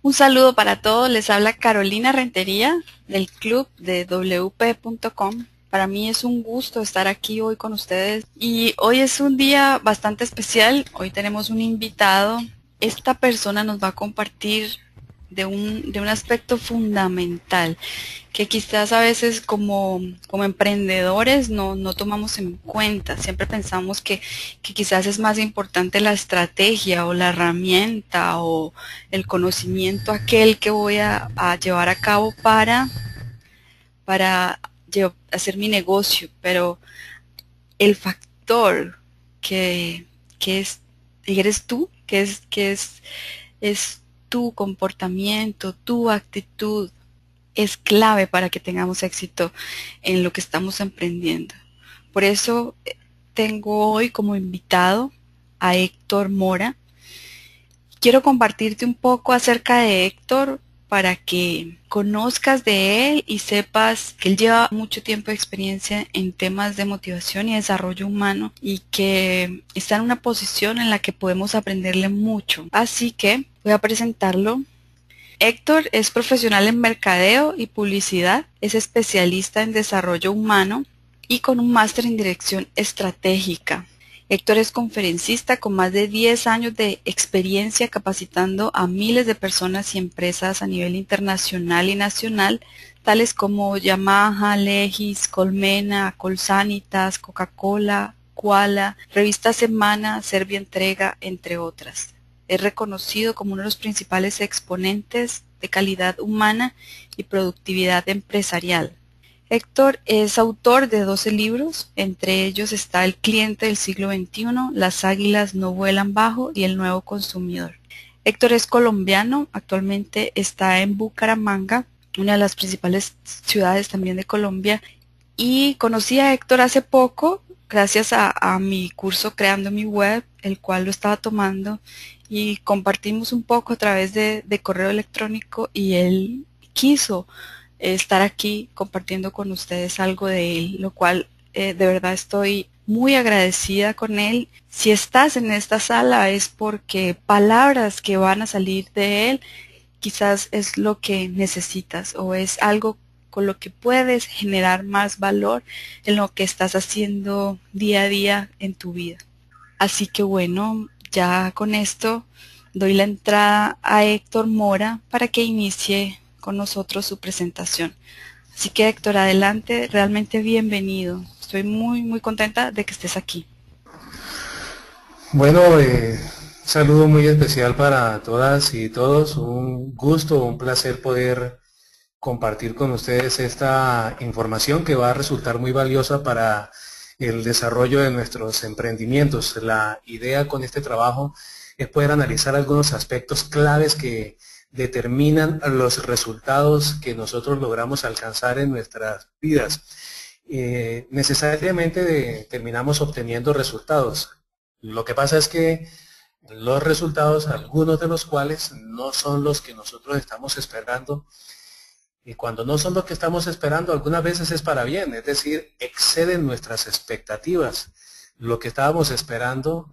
Un saludo para todos, les habla Carolina Rentería del club de wp.com. Para mí es un gusto estar aquí hoy con ustedes y hoy es un día bastante especial. Hoy tenemos un invitado. Esta persona nos va a compartir de un aspecto fundamental que quizás a veces como emprendedores no tomamos en cuenta. Siempre pensamos que quizás es más importante la estrategia o la herramienta o el conocimiento aquel que voy a llevar a cabo para hacer mi negocio, pero el factor que, que es, eres tú, es tu comportamiento, tu actitud, es clave para que tengamos éxito en lo que estamos emprendiendo. Por eso tengo hoy como invitado a Héctor Mora. Quiero compartirte un poco acerca de Héctor para que conozcas de él y sepas que él lleva mucho tiempo de experiencia en temas de motivación y desarrollo humano y que está en una posición en la que podemos aprenderle mucho. Así que voy a presentarlo. Héctor es profesional en mercadeo y publicidad, es especialista en desarrollo humano y con un máster en dirección estratégica. Héctor es conferencista con más de 10 años de experiencia capacitando a miles de personas y empresas a nivel internacional y nacional, tales como Yamaha, Legis, Colmena, Colsanitas, Coca-Cola, Koala, Revista Semana, Servientrega, entre otras. Es reconocido como uno de los principales exponentes de calidad humana y productividad empresarial. Héctor es autor de 12 libros, entre ellos está El cliente del siglo XXI, Las águilas no vuelan bajo y El nuevo consumidor. Héctor es colombiano, actualmente está en Bucaramanga, una de las principales ciudades también de Colombia, y conocí a Héctor hace poco gracias a mi curso Creando mi Web, el cual lo estaba tomando y compartimos un poco a través de correo electrónico y él quiso estar aquí compartiendo con ustedes algo de él, lo cual de verdad estoy muy agradecida con él. Si estás en esta sala es porque palabras que van a salir de él quizás es lo que necesitas o es algo con lo que puedes generar más valor en lo que estás haciendo día a día en tu vida. Así que bueno, ya con esto doy la entrada a Héctor Mora para que inicie con nosotros su presentación. Así que Héctor, adelante, realmente bienvenido. Estoy muy contenta de que estés aquí. Bueno, un saludo muy especial para todas y todos. Un gusto, un placer poder compartir con ustedes esta información que va a resultar muy valiosa para el desarrollo de nuestros emprendimientos. La idea con este trabajo es poder analizar algunos aspectos claves que determinan los resultados que nosotros logramos alcanzar en nuestras vidas. Necesariamente terminamos obteniendo resultados. Lo que pasa es que los resultados, algunos de los cuales no son los que nosotros estamos esperando, y cuando no son los que estamos esperando, algunas veces es para bien, es decir, exceden nuestras expectativas. Lo que estábamos esperando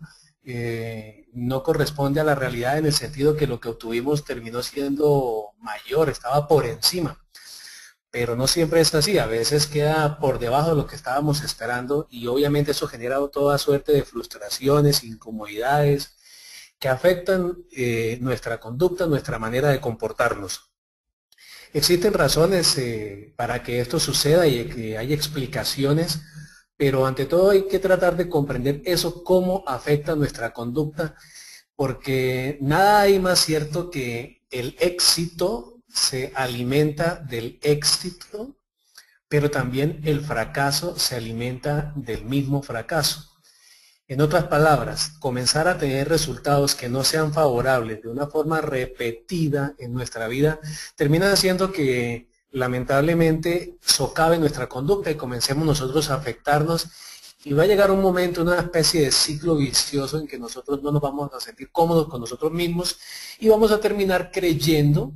no corresponde a la realidad en el sentido que lo que obtuvimos terminó siendo mayor, estaba por encima. Pero no siempre es así, a veces queda por debajo de lo que estábamos esperando y obviamente eso genera toda suerte de frustraciones, incomodidades que afectan nuestra conducta, nuestra manera de comportarnos. Existen razones para que esto suceda y que hay explicaciones, pero ante todo hay que tratar de comprender eso, cómo afecta nuestra conducta, porque nada hay más cierto que el éxito se alimenta del éxito, pero también el fracaso se alimenta del mismo fracaso. En otras palabras, comenzar a tener resultados que no sean favorables de una forma repetida en nuestra vida termina haciendo que lamentablemente socave nuestra conducta y comencemos nosotros a afectarnos y va a llegar un momento, una especie de ciclo vicioso en que nosotros no nos vamos a sentir cómodos con nosotros mismos y vamos a terminar creyendo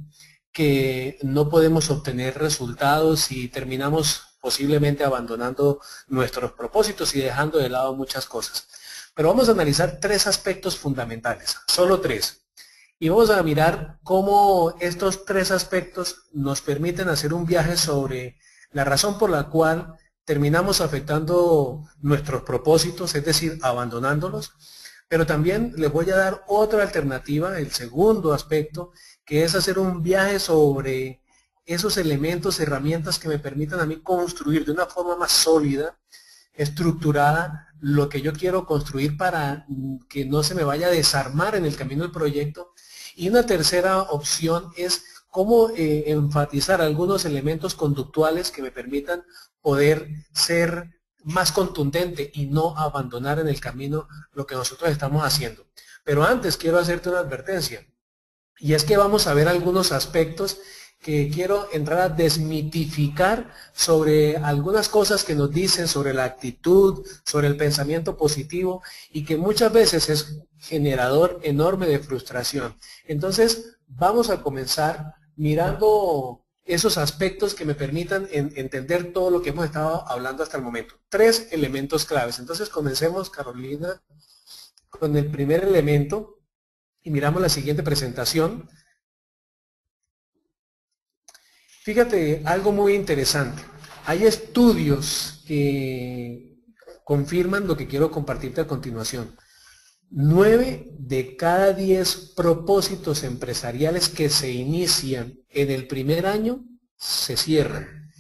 que no podemos obtener resultados y terminamos posiblemente abandonando nuestros propósitos y dejando de lado muchas cosas. Pero vamos a analizar tres aspectos fundamentales, solo tres. Y vamos a mirar cómo estos tres aspectos nos permiten hacer un viaje sobre la razón por la cual terminamos afectando nuestros propósitos, es decir, abandonándolos. Pero también les voy a dar otra alternativa, el segundo aspecto, que es hacer un viaje sobre esos elementos, herramientas que me permitan a mí construir de una forma más sólida, estructurada, lo que yo quiero construir para que no se me vaya a desarmar en el camino del proyecto. Y una tercera opción es cómo enfatizar algunos elementos conductuales que me permitan poder ser más contundente y no abandonar en el camino lo que nosotros estamos haciendo. Pero antes quiero hacerte una advertencia, y es que vamos a ver algunos aspectos que quiero entrar a desmitificar sobre algunas cosas que nos dicen sobre la actitud, sobre el pensamiento positivo y que muchas veces es generador enorme de frustración. Entonces, vamos a comenzar mirando esos aspectos que me permitan entender todo lo que hemos estado hablando hasta el momento. Tres elementos claves. Entonces, comencemos, Carolina, con el primer elemento y miramos la siguiente presentación. Fíjate, algo muy interesante. Hay estudios que confirman lo que quiero compartirte a continuación. 9 de cada 10 propósitos empresariales que se inician en el primer año se cierran.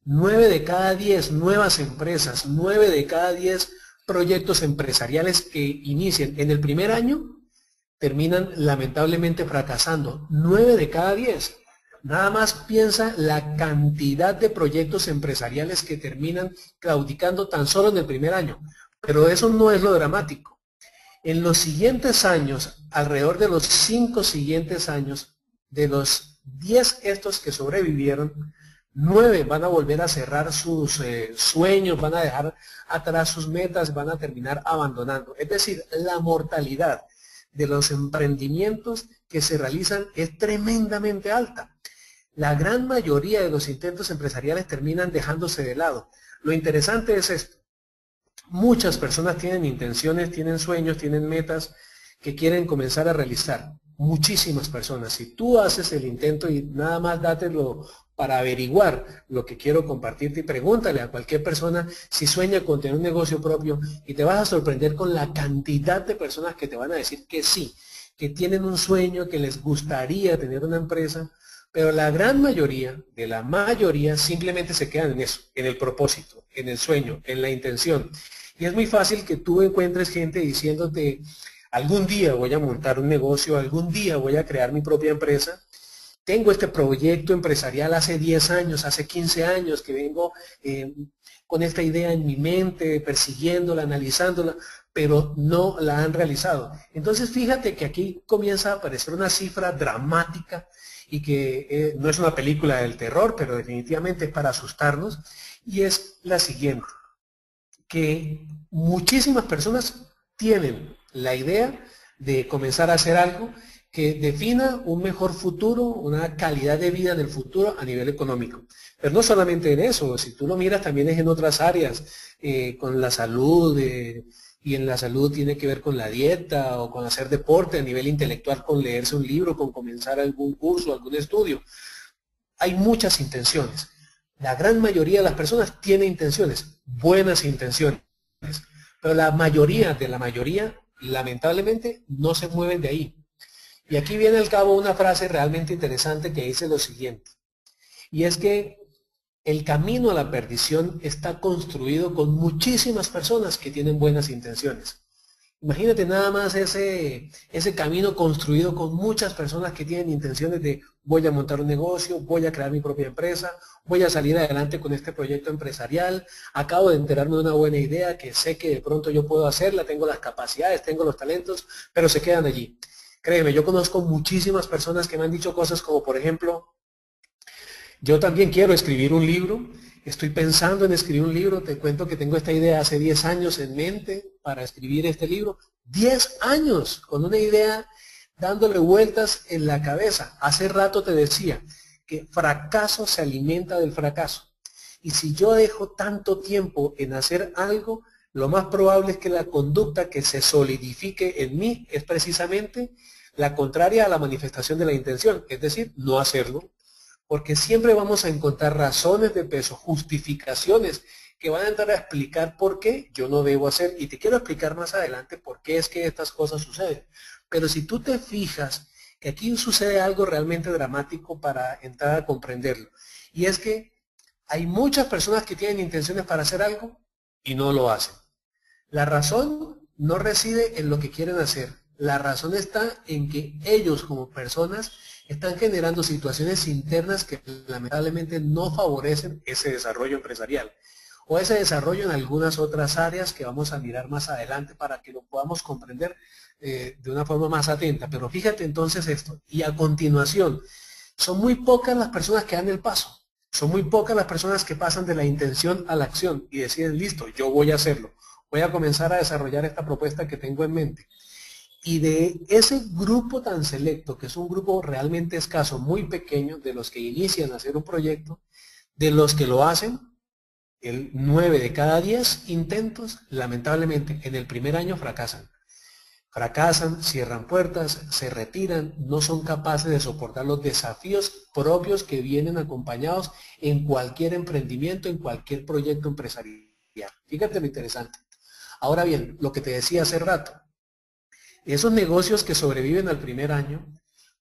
9 de cada 10 nuevas empresas, 9 de cada 10 proyectos empresariales que inician en el primer año terminan lamentablemente fracasando. 9 de cada 10. Nada más piensa la cantidad de proyectos empresariales que terminan claudicando tan solo en el primer año. Pero eso no es lo dramático. En los siguientes años, alrededor de los 5 siguientes años, de los 10 estos que sobrevivieron, 9 van a volver a cerrar sus sueños, van a dejar atrás sus metas, van a terminar abandonando. Es decir, la mortalidad de los emprendimientos que se realizan es tremendamente alta. La gran mayoría de los intentos empresariales terminan dejándose de lado. Lo interesante es esto. Muchas personas tienen intenciones, tienen sueños, tienen metas que quieren comenzar a realizar. Muchísimas personas. Si tú haces el intento y nada más dátelo para averiguar lo que quiero compartirte y pregúntale a cualquier persona si sueña con tener un negocio propio y te vas a sorprender con la cantidad de personas que te van a decir que sí, que tienen un sueño, que les gustaría tener una empresa, pero la gran mayoría, de la mayoría, simplemente se quedan en eso, en el propósito, en el sueño, en la intención. Y es muy fácil que tú encuentres gente diciéndote, algún día voy a montar un negocio, algún día voy a crear mi propia empresa. Tengo este proyecto empresarial hace 10 años, hace 15 años que vengo con esta idea en mi mente, persiguiéndola, analizándola, pero no la han realizado. Entonces fíjate que aquí comienza a aparecer una cifra dramática y que no es una película del terror, pero definitivamente es para asustarnos, y es la siguiente, que muchísimas personas tienen la idea de comenzar a hacer algo que defina un mejor futuro, una calidad de vida en el futuro a nivel económico. Pero no solamente en eso, si tú lo miras también es en otras áreas, con la salud, y en la salud tiene que ver con la dieta o con hacer deporte, a nivel intelectual con leerse un libro, con comenzar algún curso, algún estudio. Hay muchas intenciones. La gran mayoría de las personas tiene intenciones, buenas intenciones, pero la mayoría de la mayoría, lamentablemente, no se mueven de ahí. Y aquí viene al cabo una frase realmente interesante que dice lo siguiente, y es que el camino a la perdición está construido con muchísimas personas que tienen buenas intenciones. Imagínate nada más ese camino construido con muchas personas que tienen intenciones de voy a montar un negocio, voy a crear mi propia empresa, voy a salir adelante con este proyecto empresarial, acabo de enterarme de una buena idea que sé que de pronto yo puedo hacerla, tengo las capacidades, tengo los talentos, pero se quedan allí. Créeme, yo conozco muchísimas personas que me han dicho cosas como, por ejemplo, yo también quiero escribir un libro, estoy pensando en escribir un libro, te cuento que tengo esta idea hace 10 años en mente para escribir este libro. 10 años con una idea dándole vueltas en la cabeza. Hace rato te decía que fracaso se alimenta del fracaso. Y si yo dejo tanto tiempo en hacer algo, lo más probable es que la conducta que se solidifique en mí es precisamente la contraria a la manifestación de la intención, es decir, no hacerlo, porque siempre vamos a encontrar razones de peso, justificaciones que van a entrar a explicar por qué yo no debo hacer, y te quiero explicar más adelante por qué es que estas cosas suceden. Pero si tú te fijas que aquí sucede algo realmente dramático para entrar a comprenderlo, y es que hay muchas personas que tienen intenciones para hacer algo y no lo hacen. La razón no reside en lo que quieren hacer. La razón está en que ellos como personas están generando situaciones internas que lamentablemente no favorecen ese desarrollo empresarial o ese desarrollo en algunas otras áreas que vamos a mirar más adelante para que lo podamos comprender de una forma más atenta. Pero fíjate entonces esto, y a continuación, son muy pocas las personas que dan el paso. Son muy pocas las personas que pasan de la intención a la acción y deciden, listo, yo voy a hacerlo. Voy a comenzar a desarrollar esta propuesta que tengo en mente. Y de ese grupo tan selecto, que es un grupo realmente escaso, muy pequeño, de los que inician a hacer un proyecto, de los que lo hacen, el 9 de cada 10 intentos, lamentablemente, en el primer año fracasan. Fracasan, cierran puertas, se retiran, no son capaces de soportar los desafíos propios que vienen acompañados en cualquier emprendimiento, en cualquier proyecto empresarial. Fíjate lo interesante. Ahora bien, lo que te decía hace rato, esos negocios que sobreviven al primer año,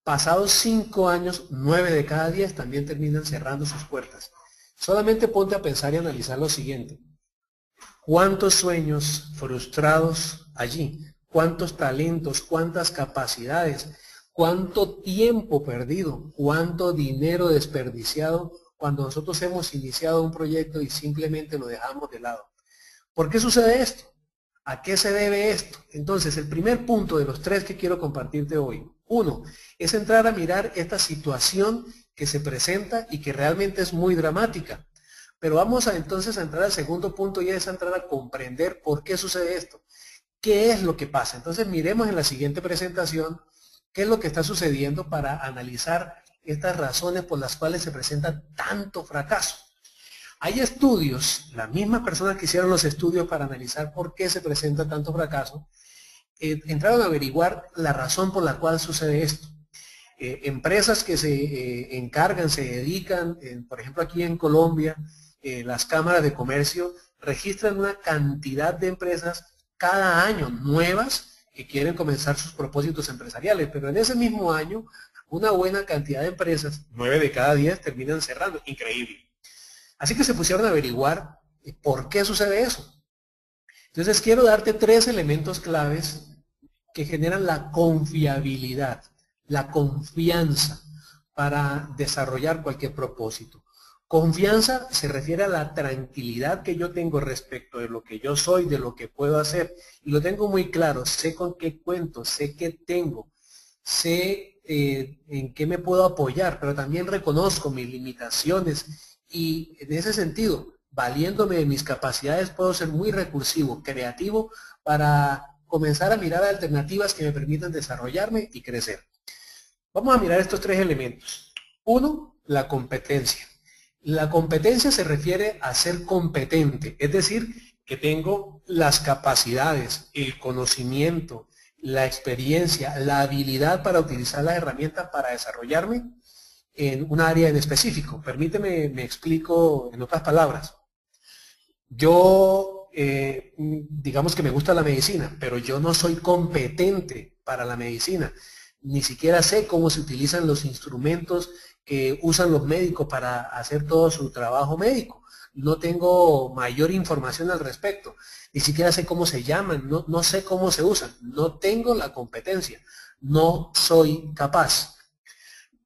pasados 5 años, 9 de cada 10 también terminan cerrando sus puertas. Solamente ponte a pensar y analizar lo siguiente. ¿Cuántos sueños frustrados allí? ¿Cuántos talentos? ¿Cuántas capacidades? ¿Cuánto tiempo perdido? ¿Cuánto dinero desperdiciado cuando nosotros hemos iniciado un proyecto y simplemente lo dejamos de lado? ¿Por qué sucede esto? ¿A qué se debe esto? Entonces, el primer punto de los 3 que quiero compartirte hoy. 1, es entrar a mirar esta situación que se presenta y que realmente es muy dramática. Pero vamos entonces a entrar al segundo punto y es entrar a comprender por qué sucede esto. ¿Qué es lo que pasa? Entonces miremos en la siguiente presentación qué es lo que está sucediendo para analizar estas razones por las cuales se presenta tanto fracaso. Hay estudios, las mismas personas que hicieron los estudios para analizar por qué se presenta tanto fracaso, entraron a averiguar la razón por la cual sucede esto. Empresas que se encargan, se dedican, por ejemplo aquí en Colombia, las cámaras de comercio registran una cantidad de empresas cada año nuevas que quieren comenzar sus propósitos empresariales, pero en ese mismo año una buena cantidad de empresas, 9 de cada 10, terminan cerrando. Increíble. Así que se pusieron a averiguar por qué sucede eso. Entonces quiero darte 3 elementos claves que generan la confiabilidad, la confianza para desarrollar cualquier propósito. Confianza se refiere a la tranquilidad que yo tengo respecto de lo que yo soy, de lo que puedo hacer. Y lo tengo muy claro, sé con qué cuento, sé qué tengo, sé en qué me puedo apoyar, pero también reconozco mis limitaciones y en ese sentido, valiéndome de mis capacidades, puedo ser muy recursivo, creativo para comenzar a mirar alternativas que me permitan desarrollarme y crecer. Vamos a mirar estos 3 elementos. 1, la competencia. La competencia se refiere a ser competente, es decir, que tengo las capacidades, el conocimiento, la experiencia, la habilidad para utilizar las herramientas para desarrollarme en un área en específico. Permíteme, me explico en otras palabras. Yo, digamos que me gusta la medicina, pero yo no soy competente para la medicina. Ni siquiera sé cómo se utilizan los instrumentos que usan los médicos para hacer todo su trabajo médico. No tengo mayor información al respecto. Ni siquiera sé cómo se llaman, no sé cómo se usan. No tengo la competencia. No soy capaz.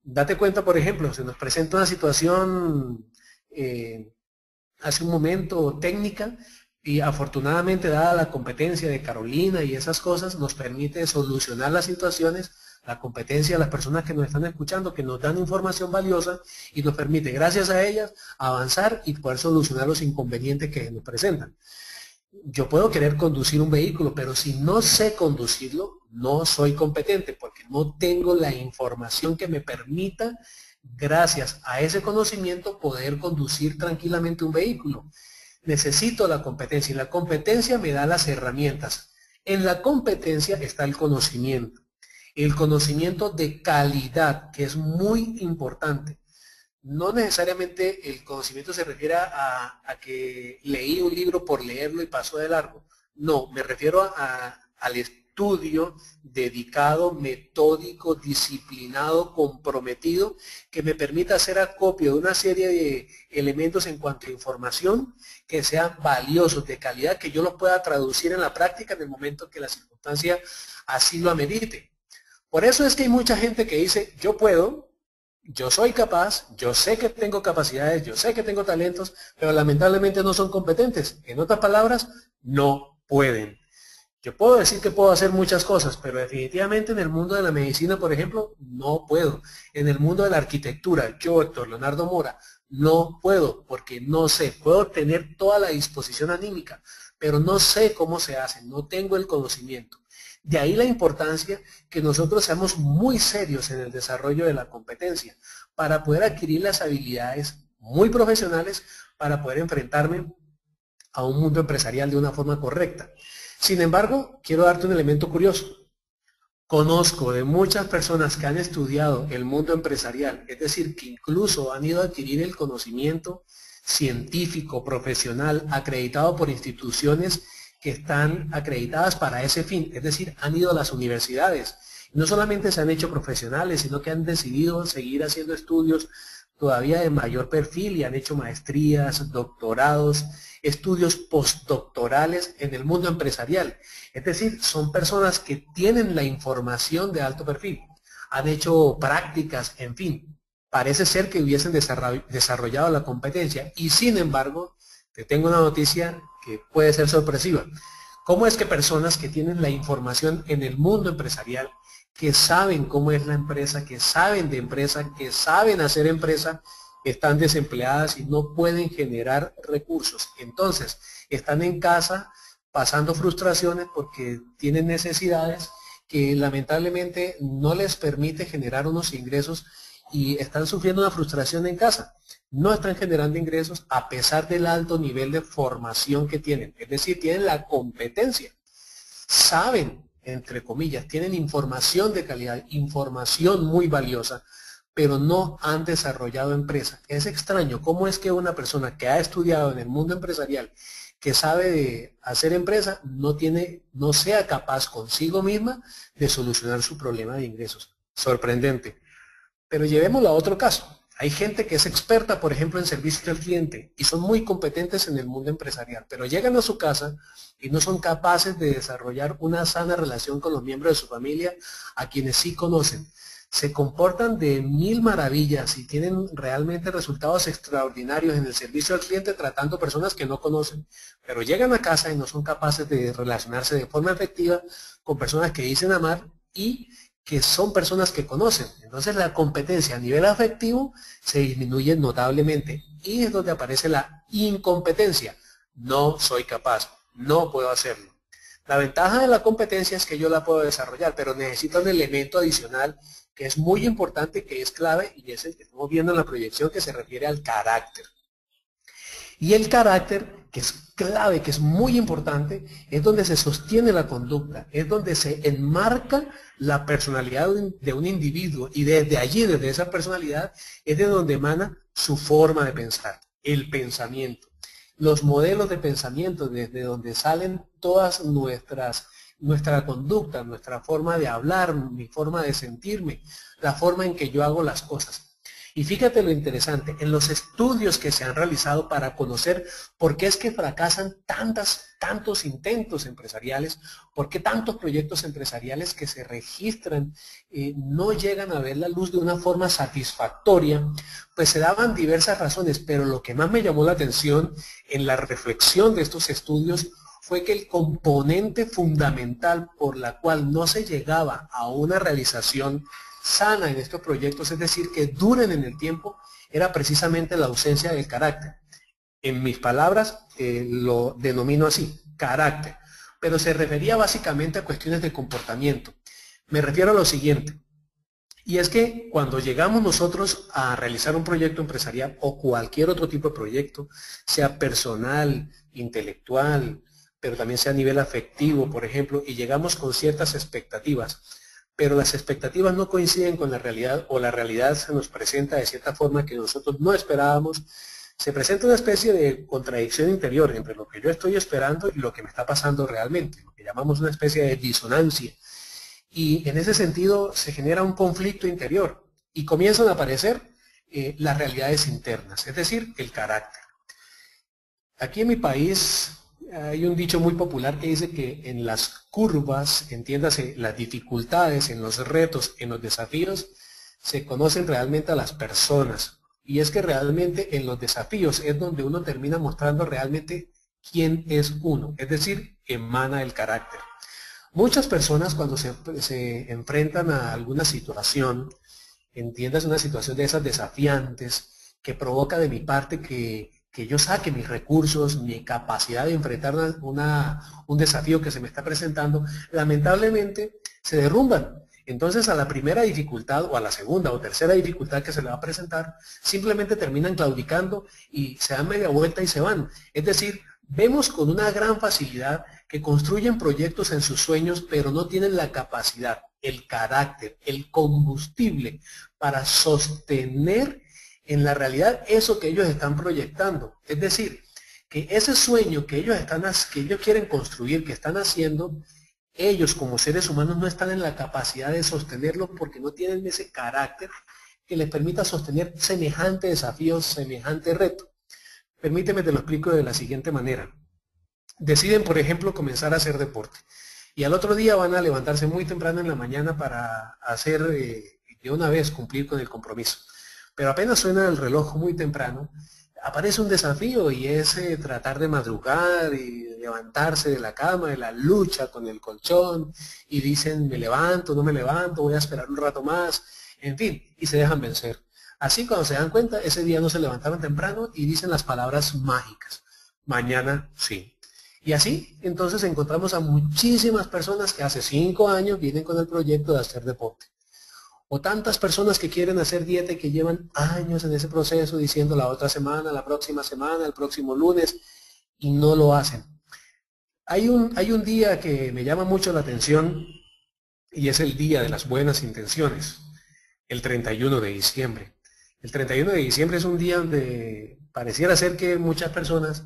Date cuenta, por ejemplo, se nos presenta una situación hace un momento técnica y afortunadamente dada la competencia de Carolina y esas cosas nos permite solucionar las situaciones, la competencia de las personas que nos están escuchando, que nos dan información valiosa y nos permite gracias a ellas avanzar y poder solucionar los inconvenientes que nos presentan. Yo puedo querer conducir un vehículo, pero si no sé conducirlo, no soy competente porque no tengo la información que me permita, gracias a ese conocimiento, poder conducir tranquilamente un vehículo. Necesito la competencia y la competencia me da las herramientas. En la competencia está el conocimiento. El conocimiento de calidad, que es muy importante. No necesariamente el conocimiento se refiere a que leí un libro por leerlo y pasó de largo. No, me refiero al estudio dedicado, metódico, disciplinado, comprometido, que me permita hacer acopio de una serie de elementos en cuanto a información que sean valiosos, de calidad, que yo los pueda traducir en la práctica en el momento que la circunstancia así lo amerite. Por eso es que hay mucha gente que dice, yo puedo, yo soy capaz, yo sé que tengo capacidades, yo sé que tengo talentos, pero lamentablemente no son competentes. En otras palabras, no pueden. Yo puedo decir que puedo hacer muchas cosas, pero definitivamente en el mundo de la medicina, por ejemplo, no puedo. En el mundo de la arquitectura, yo, Héctor Leonardo Mora, no puedo, porque no sé. Puedo tener toda la disposición anímica, pero no sé cómo se hace, no tengo el conocimiento. De ahí la importancia que nosotros seamos muy serios en el desarrollo de la competencia, para poder adquirir las habilidades muy profesionales, para poder enfrentarme a un mundo empresarial de una forma correcta. Sin embargo, quiero darte un elemento curioso. Conozco de muchas personas que han estudiado el mundo empresarial, es decir, que incluso han ido a adquirir el conocimiento científico, profesional, acreditado por instituciones que están acreditadas para ese fin, es decir, han ido a las universidades. No solamente se han hecho profesionales, sino que han decidido seguir haciendo estudios todavía de mayor perfil y han hecho maestrías, doctorados, estudios postdoctorales en el mundo empresarial. Es decir, son personas que tienen la información de alto perfil, han hecho prácticas, en fin, parece ser que hubiesen desarrollado la competencia y sin embargo, te tengo una noticia que puede ser sorpresiva. ¿Cómo es que personas que tienen la información en el mundo empresarial, que saben cómo es la empresa, que saben de empresa, que saben hacer empresa, están desempleadas y no pueden generar recursos? Entonces, están en casa pasando frustraciones porque tienen necesidades que lamentablemente no les permite generar unos ingresos y están sufriendo una frustración en casa. No están generando ingresos a pesar del alto nivel de formación que tienen. Es decir, tienen la competencia. Saben, entre comillas, tienen información de calidad, información muy valiosa, pero no han desarrollado empresa. Es extraño cómo es que una persona que ha estudiado en el mundo empresarial, que sabe de hacer empresa, no sea capaz consigo misma de solucionar su problema de ingresos. Sorprendente. Pero llevémoslo a otro caso. Hay gente que es experta, por ejemplo, en servicio al cliente y son muy competentes en el mundo empresarial, pero llegan a su casa y no son capaces de desarrollar una sana relación con los miembros de su familia, a quienes sí conocen. Se comportan de mil maravillas y tienen realmente resultados extraordinarios en el servicio al cliente tratando personas que no conocen, pero llegan a casa y no son capaces de relacionarse de forma efectiva con personas que dicen amar y que son personas que conocen. Entonces la competencia a nivel afectivo se disminuye notablemente y es donde aparece la incompetencia. No soy capaz, no puedo hacerlo. La ventaja de la competencia es que yo la puedo desarrollar, pero necesito un elemento adicional que es muy importante, que es clave, y es el que estamos viendo en la proyección, que se refiere al carácter. Y el carácter, que es clave, que es muy importante, es donde se sostiene la conducta, es donde se enmarca la personalidad de un individuo y desde allí, desde esa personalidad, es de donde emana su forma de pensar, el pensamiento. Los modelos de pensamiento, desde donde salen todas nuestra conducta, nuestra forma de hablar, mi forma de sentirme, la forma en que yo hago las cosas. Y fíjate lo interesante, en los estudios que se han realizado para conocer por qué es que fracasan tantos intentos empresariales, por qué tantos proyectos empresariales que se registran no llegan a ver la luz de una forma satisfactoria, pues se daban diversas razones, pero lo que más me llamó la atención en la reflexión de estos estudios fue que el componente fundamental por la cual no se llegaba a una realización sana en estos proyectos, es decir, que duren en el tiempo, era precisamente la ausencia del carácter. En mis palabras lo denomino así, carácter, pero se refería básicamente a cuestiones de comportamiento. Me refiero a lo siguiente, y es que cuando llegamos nosotros a realizar un proyecto empresarial o cualquier otro tipo de proyecto, sea personal, intelectual, pero también sea a nivel afectivo, por ejemplo, y llegamos con ciertas expectativas, pero las expectativas no coinciden con la realidad o la realidad se nos presenta de cierta forma que nosotros no esperábamos. Se presenta una especie de contradicción interior entre lo que yo estoy esperando y lo que me está pasando realmente, lo que llamamos una especie de disonancia. Y en ese sentido se genera un conflicto interior y comienzan a aparecer las realidades internas, es decir, el carácter. Aquí en mi país hay un dicho muy popular que dice que en las curvas, entiéndase, las dificultades, en los retos, en los desafíos, se conocen realmente a las personas. Y es que realmente en los desafíos es donde uno termina mostrando realmente quién es uno, es decir, emana el carácter. Muchas personas cuando se enfrentan a alguna situación, entiendas una situación de esas desafiantes, que provoca de mi parte que yo saque mis recursos, mi capacidad de enfrentar un desafío que se me está presentando, lamentablemente se derrumban. Entonces a la primera dificultad o a la segunda o tercera dificultad que se le va a presentar, simplemente terminan claudicando y se dan media vuelta y se van. Es decir, vemos con una gran facilidad que construyen proyectos en sus sueños, pero no tienen la capacidad, el carácter, el combustible para sostener en la realidad eso que ellos están proyectando. Es decir, que ese sueño que ellos quieren construir, que están haciendo, ellos como seres humanos no están en la capacidad de sostenerlo porque no tienen ese carácter que les permita sostener semejante desafío, semejante reto. Permíteme te lo explico de la siguiente manera. Deciden, por ejemplo, comenzar a hacer deporte. Y al otro día van a levantarse muy temprano en la mañana para hacer, de una vez, cumplir con el compromiso. Pero apenas suena el reloj muy temprano, aparece un desafío y es tratar de madrugar y levantarse de la cama, de la lucha con el colchón, y dicen, me levanto, no me levanto, voy a esperar un rato más, en fin, y se dejan vencer. Así cuando se dan cuenta, ese día no se levantaron temprano y dicen las palabras mágicas, mañana sí. Y así, entonces encontramos a muchísimas personas que hace 5 años vienen con el proyecto de hacer deporte. O tantas personas que quieren hacer dieta y que llevan años en ese proceso diciendo la otra semana, la próxima semana, el próximo lunes, y no lo hacen. Hay un día que me llama mucho la atención y es el día de las buenas intenciones, el 31 de diciembre. El 31 de diciembre es un día donde pareciera ser que muchas personas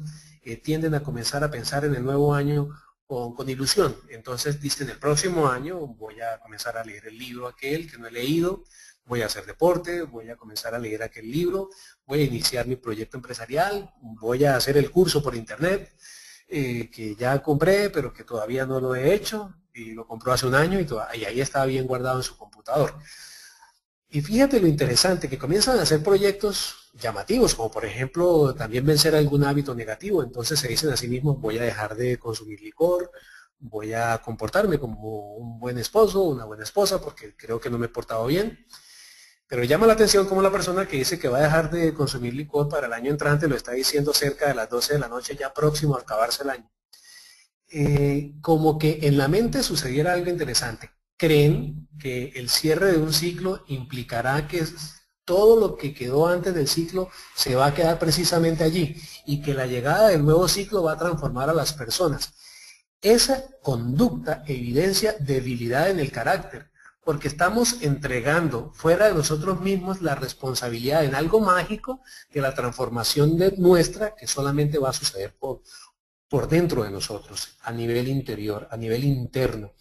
tienden a comenzar a pensar en el nuevo año con ilusión. Entonces dicen, el próximo año voy a comenzar a leer el libro aquel que no he leído, voy a hacer deporte, voy a comenzar a leer aquel libro, voy a iniciar mi proyecto empresarial, voy a hacer el curso por internet que ya compré pero que todavía no lo he hecho y lo compró hace un año y ahí está bien guardado en su computador. Y fíjate lo interesante, que comienzan a hacer proyectos llamativos, como por ejemplo también vencer algún hábito negativo. Entonces se dicen a sí mismos, voy a dejar de consumir licor, voy a comportarme como un buen esposo, una buena esposa, porque creo que no me he portado bien. Pero llama la atención como la persona que dice que va a dejar de consumir licor para el año entrante lo está diciendo cerca de las 12 de la noche, ya próximo a acabarse el año. Como que en la mente sucediera algo interesante. Creen que el cierre de un ciclo implicará que todo lo que quedó antes del ciclo se va a quedar precisamente allí y que la llegada del nuevo ciclo va a transformar a las personas. Esa conducta evidencia debilidad en el carácter, porque estamos entregando fuera de nosotros mismos la responsabilidad en algo mágico de la transformación nuestra que solamente va a suceder por dentro de nosotros, a nivel interior, a nivel interno.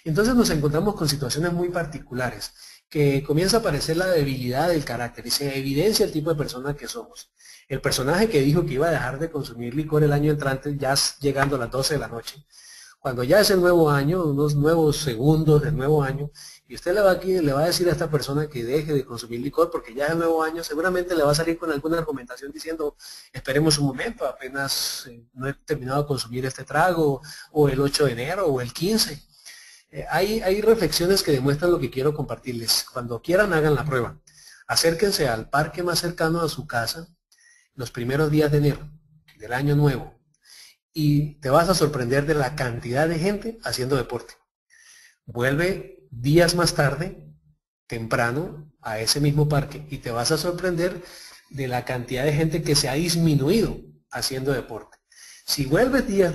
Entonces nos encontramos con situaciones muy particulares, que comienza a aparecer la debilidad del carácter y se evidencia el tipo de persona que somos. El personaje que dijo que iba a dejar de consumir licor el año entrante, ya llegando a las 12 de la noche, cuando ya es el nuevo año, unos nuevos segundos del nuevo año, y usted le va a decir a esta persona que deje de consumir licor porque ya es el nuevo año, seguramente le va a salir con alguna argumentación diciendo, esperemos un momento, apenas no he terminado de consumir este trago, o el 8 de enero, o el 15. Hay reflexiones que demuestran lo que quiero compartirles. Cuando quieran, hagan la prueba. Acérquense al parque más cercano a su casa los primeros días de enero, del año nuevo, y te vas a sorprender de la cantidad de gente haciendo deporte. Vuelve días más tarde, temprano, a ese mismo parque y te vas a sorprender de la cantidad de gente que se ha disminuido haciendo deporte. Si vuelves días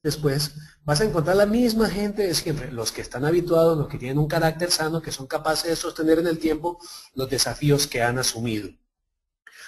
después, vas a encontrar la misma gente de siempre, los que están habituados, los que tienen un carácter sano, que son capaces de sostener en el tiempo los desafíos que han asumido.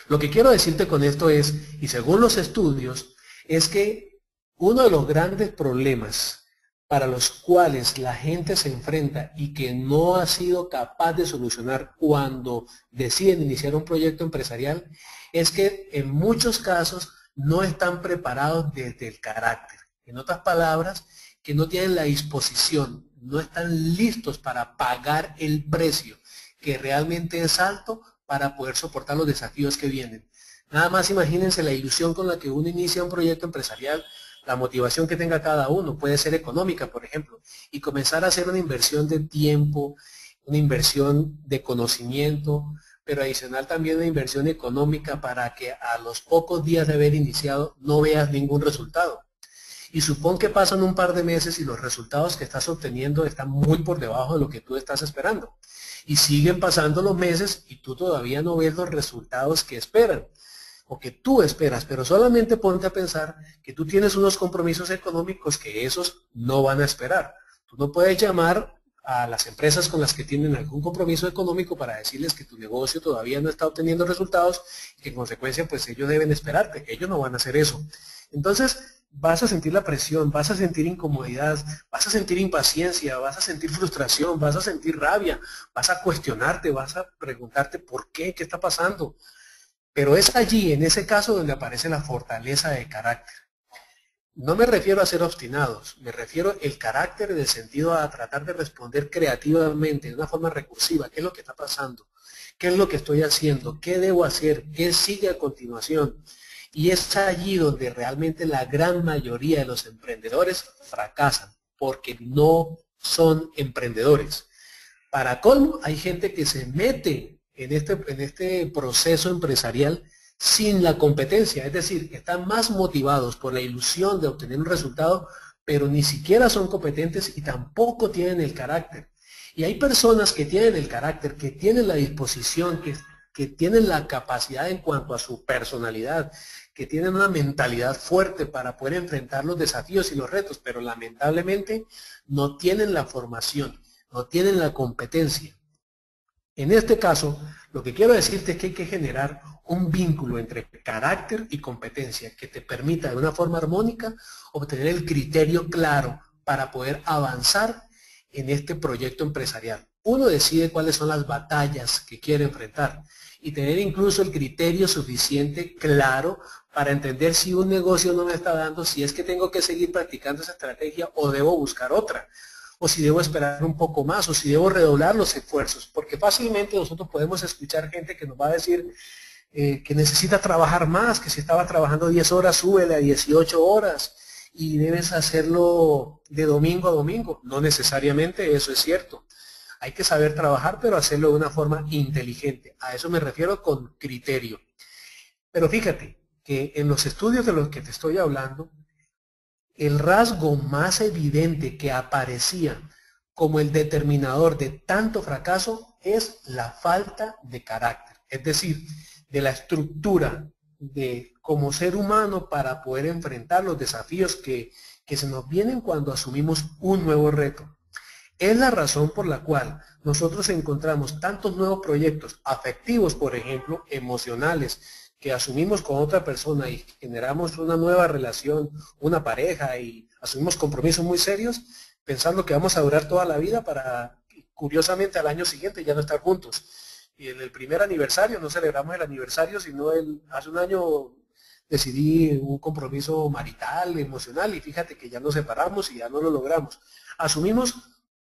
Lo que quiero decirte con esto es, y según los estudios, es que uno de los grandes problemas para los cuales la gente se enfrenta y que no ha sido capaz de solucionar cuando deciden iniciar un proyecto empresarial es que en muchos casos no están preparados desde el carácter. En otras palabras, que no tienen la disposición, no están listos para pagar el precio que realmente es alto para poder soportar los desafíos que vienen. Nada más imagínense la ilusión con la que uno inicia un proyecto empresarial, la motivación que tenga cada uno, puede ser económica, por ejemplo, y comenzar a hacer una inversión de tiempo, una inversión de conocimiento, pero adicional también una inversión económica para que a los pocos días de haber iniciado no veas ningún resultado. Y supón que pasan un par de meses y los resultados que estás obteniendo están muy por debajo de lo que tú estás esperando. Y siguen pasando los meses y tú todavía no ves los resultados que esperan o que tú esperas, pero solamente ponte a pensar que tú tienes unos compromisos económicos que esos no van a esperar. Tú no puedes llamar a las empresas con las que tienen algún compromiso económico para decirles que tu negocio todavía no está obteniendo resultados y que en consecuencia pues ellos deben esperarte, ellos no van a hacer eso. Entonces vas a sentir la presión, vas a sentir incomodidad, vas a sentir impaciencia, vas a sentir frustración, vas a sentir rabia, vas a cuestionarte, vas a preguntarte por qué, qué está pasando. Pero es allí, en ese caso, donde aparece la fortaleza de carácter. No me refiero a ser obstinados, me refiero al carácter en el sentido a tratar de responder creativamente, de una forma recursiva, qué es lo que está pasando, qué es lo que estoy haciendo, qué debo hacer, qué sigue a continuación. Y es allí donde realmente la gran mayoría de los emprendedores fracasan, porque no son emprendedores. Para colmo, hay gente que se mete en este proceso empresarial sin la competencia, es decir, están más motivados por la ilusión de obtener un resultado, pero ni siquiera son competentes y tampoco tienen el carácter. Y hay personas que tienen el carácter, que tienen la disposición, que tienen la capacidad en cuanto a su personalidad, que tienen una mentalidad fuerte para poder enfrentar los desafíos y los retos, pero lamentablemente no tienen la formación, no tienen la competencia. En este caso, lo que quiero decirte es que hay que generar un vínculo entre carácter y competencia que te permita de una forma armónica obtener el criterio claro para poder avanzar en este proyecto empresarial. Uno decide cuáles son las batallas que quiere enfrentar y tener incluso el criterio suficiente claro para entender si un negocio no me está dando, si es que tengo que seguir practicando esa estrategia o debo buscar otra, o si debo esperar un poco más, o si debo redoblar los esfuerzos, porque fácilmente nosotros podemos escuchar gente que nos va a decir que necesita trabajar más, que si estaba trabajando 10 horas, súbele a 18 horas, y debes hacerlo de domingo a domingo. No necesariamente eso es cierto. Hay que saber trabajar, pero hacerlo de una forma inteligente. A eso me refiero con criterio. Pero fíjate que en los estudios de los que te estoy hablando, el rasgo más evidente que aparecía como el determinador de tanto fracaso es la falta de carácter, es decir, de la estructura de como ser humano para poder enfrentar los desafíos que se nos vienen cuando asumimos un nuevo reto. Es la razón por la cual nosotros encontramos tantos nuevos proyectos afectivos, por ejemplo, emocionales, que asumimos con otra persona y generamos una nueva relación, una pareja y asumimos compromisos muy serios, pensando que vamos a durar toda la vida para, curiosamente, al año siguiente ya no estar juntos. Y en el primer aniversario, no celebramos el aniversario, sino hace un año decidí un compromiso marital, emocional, y fíjate que ya nos separamos y ya no lo logramos. Asumimos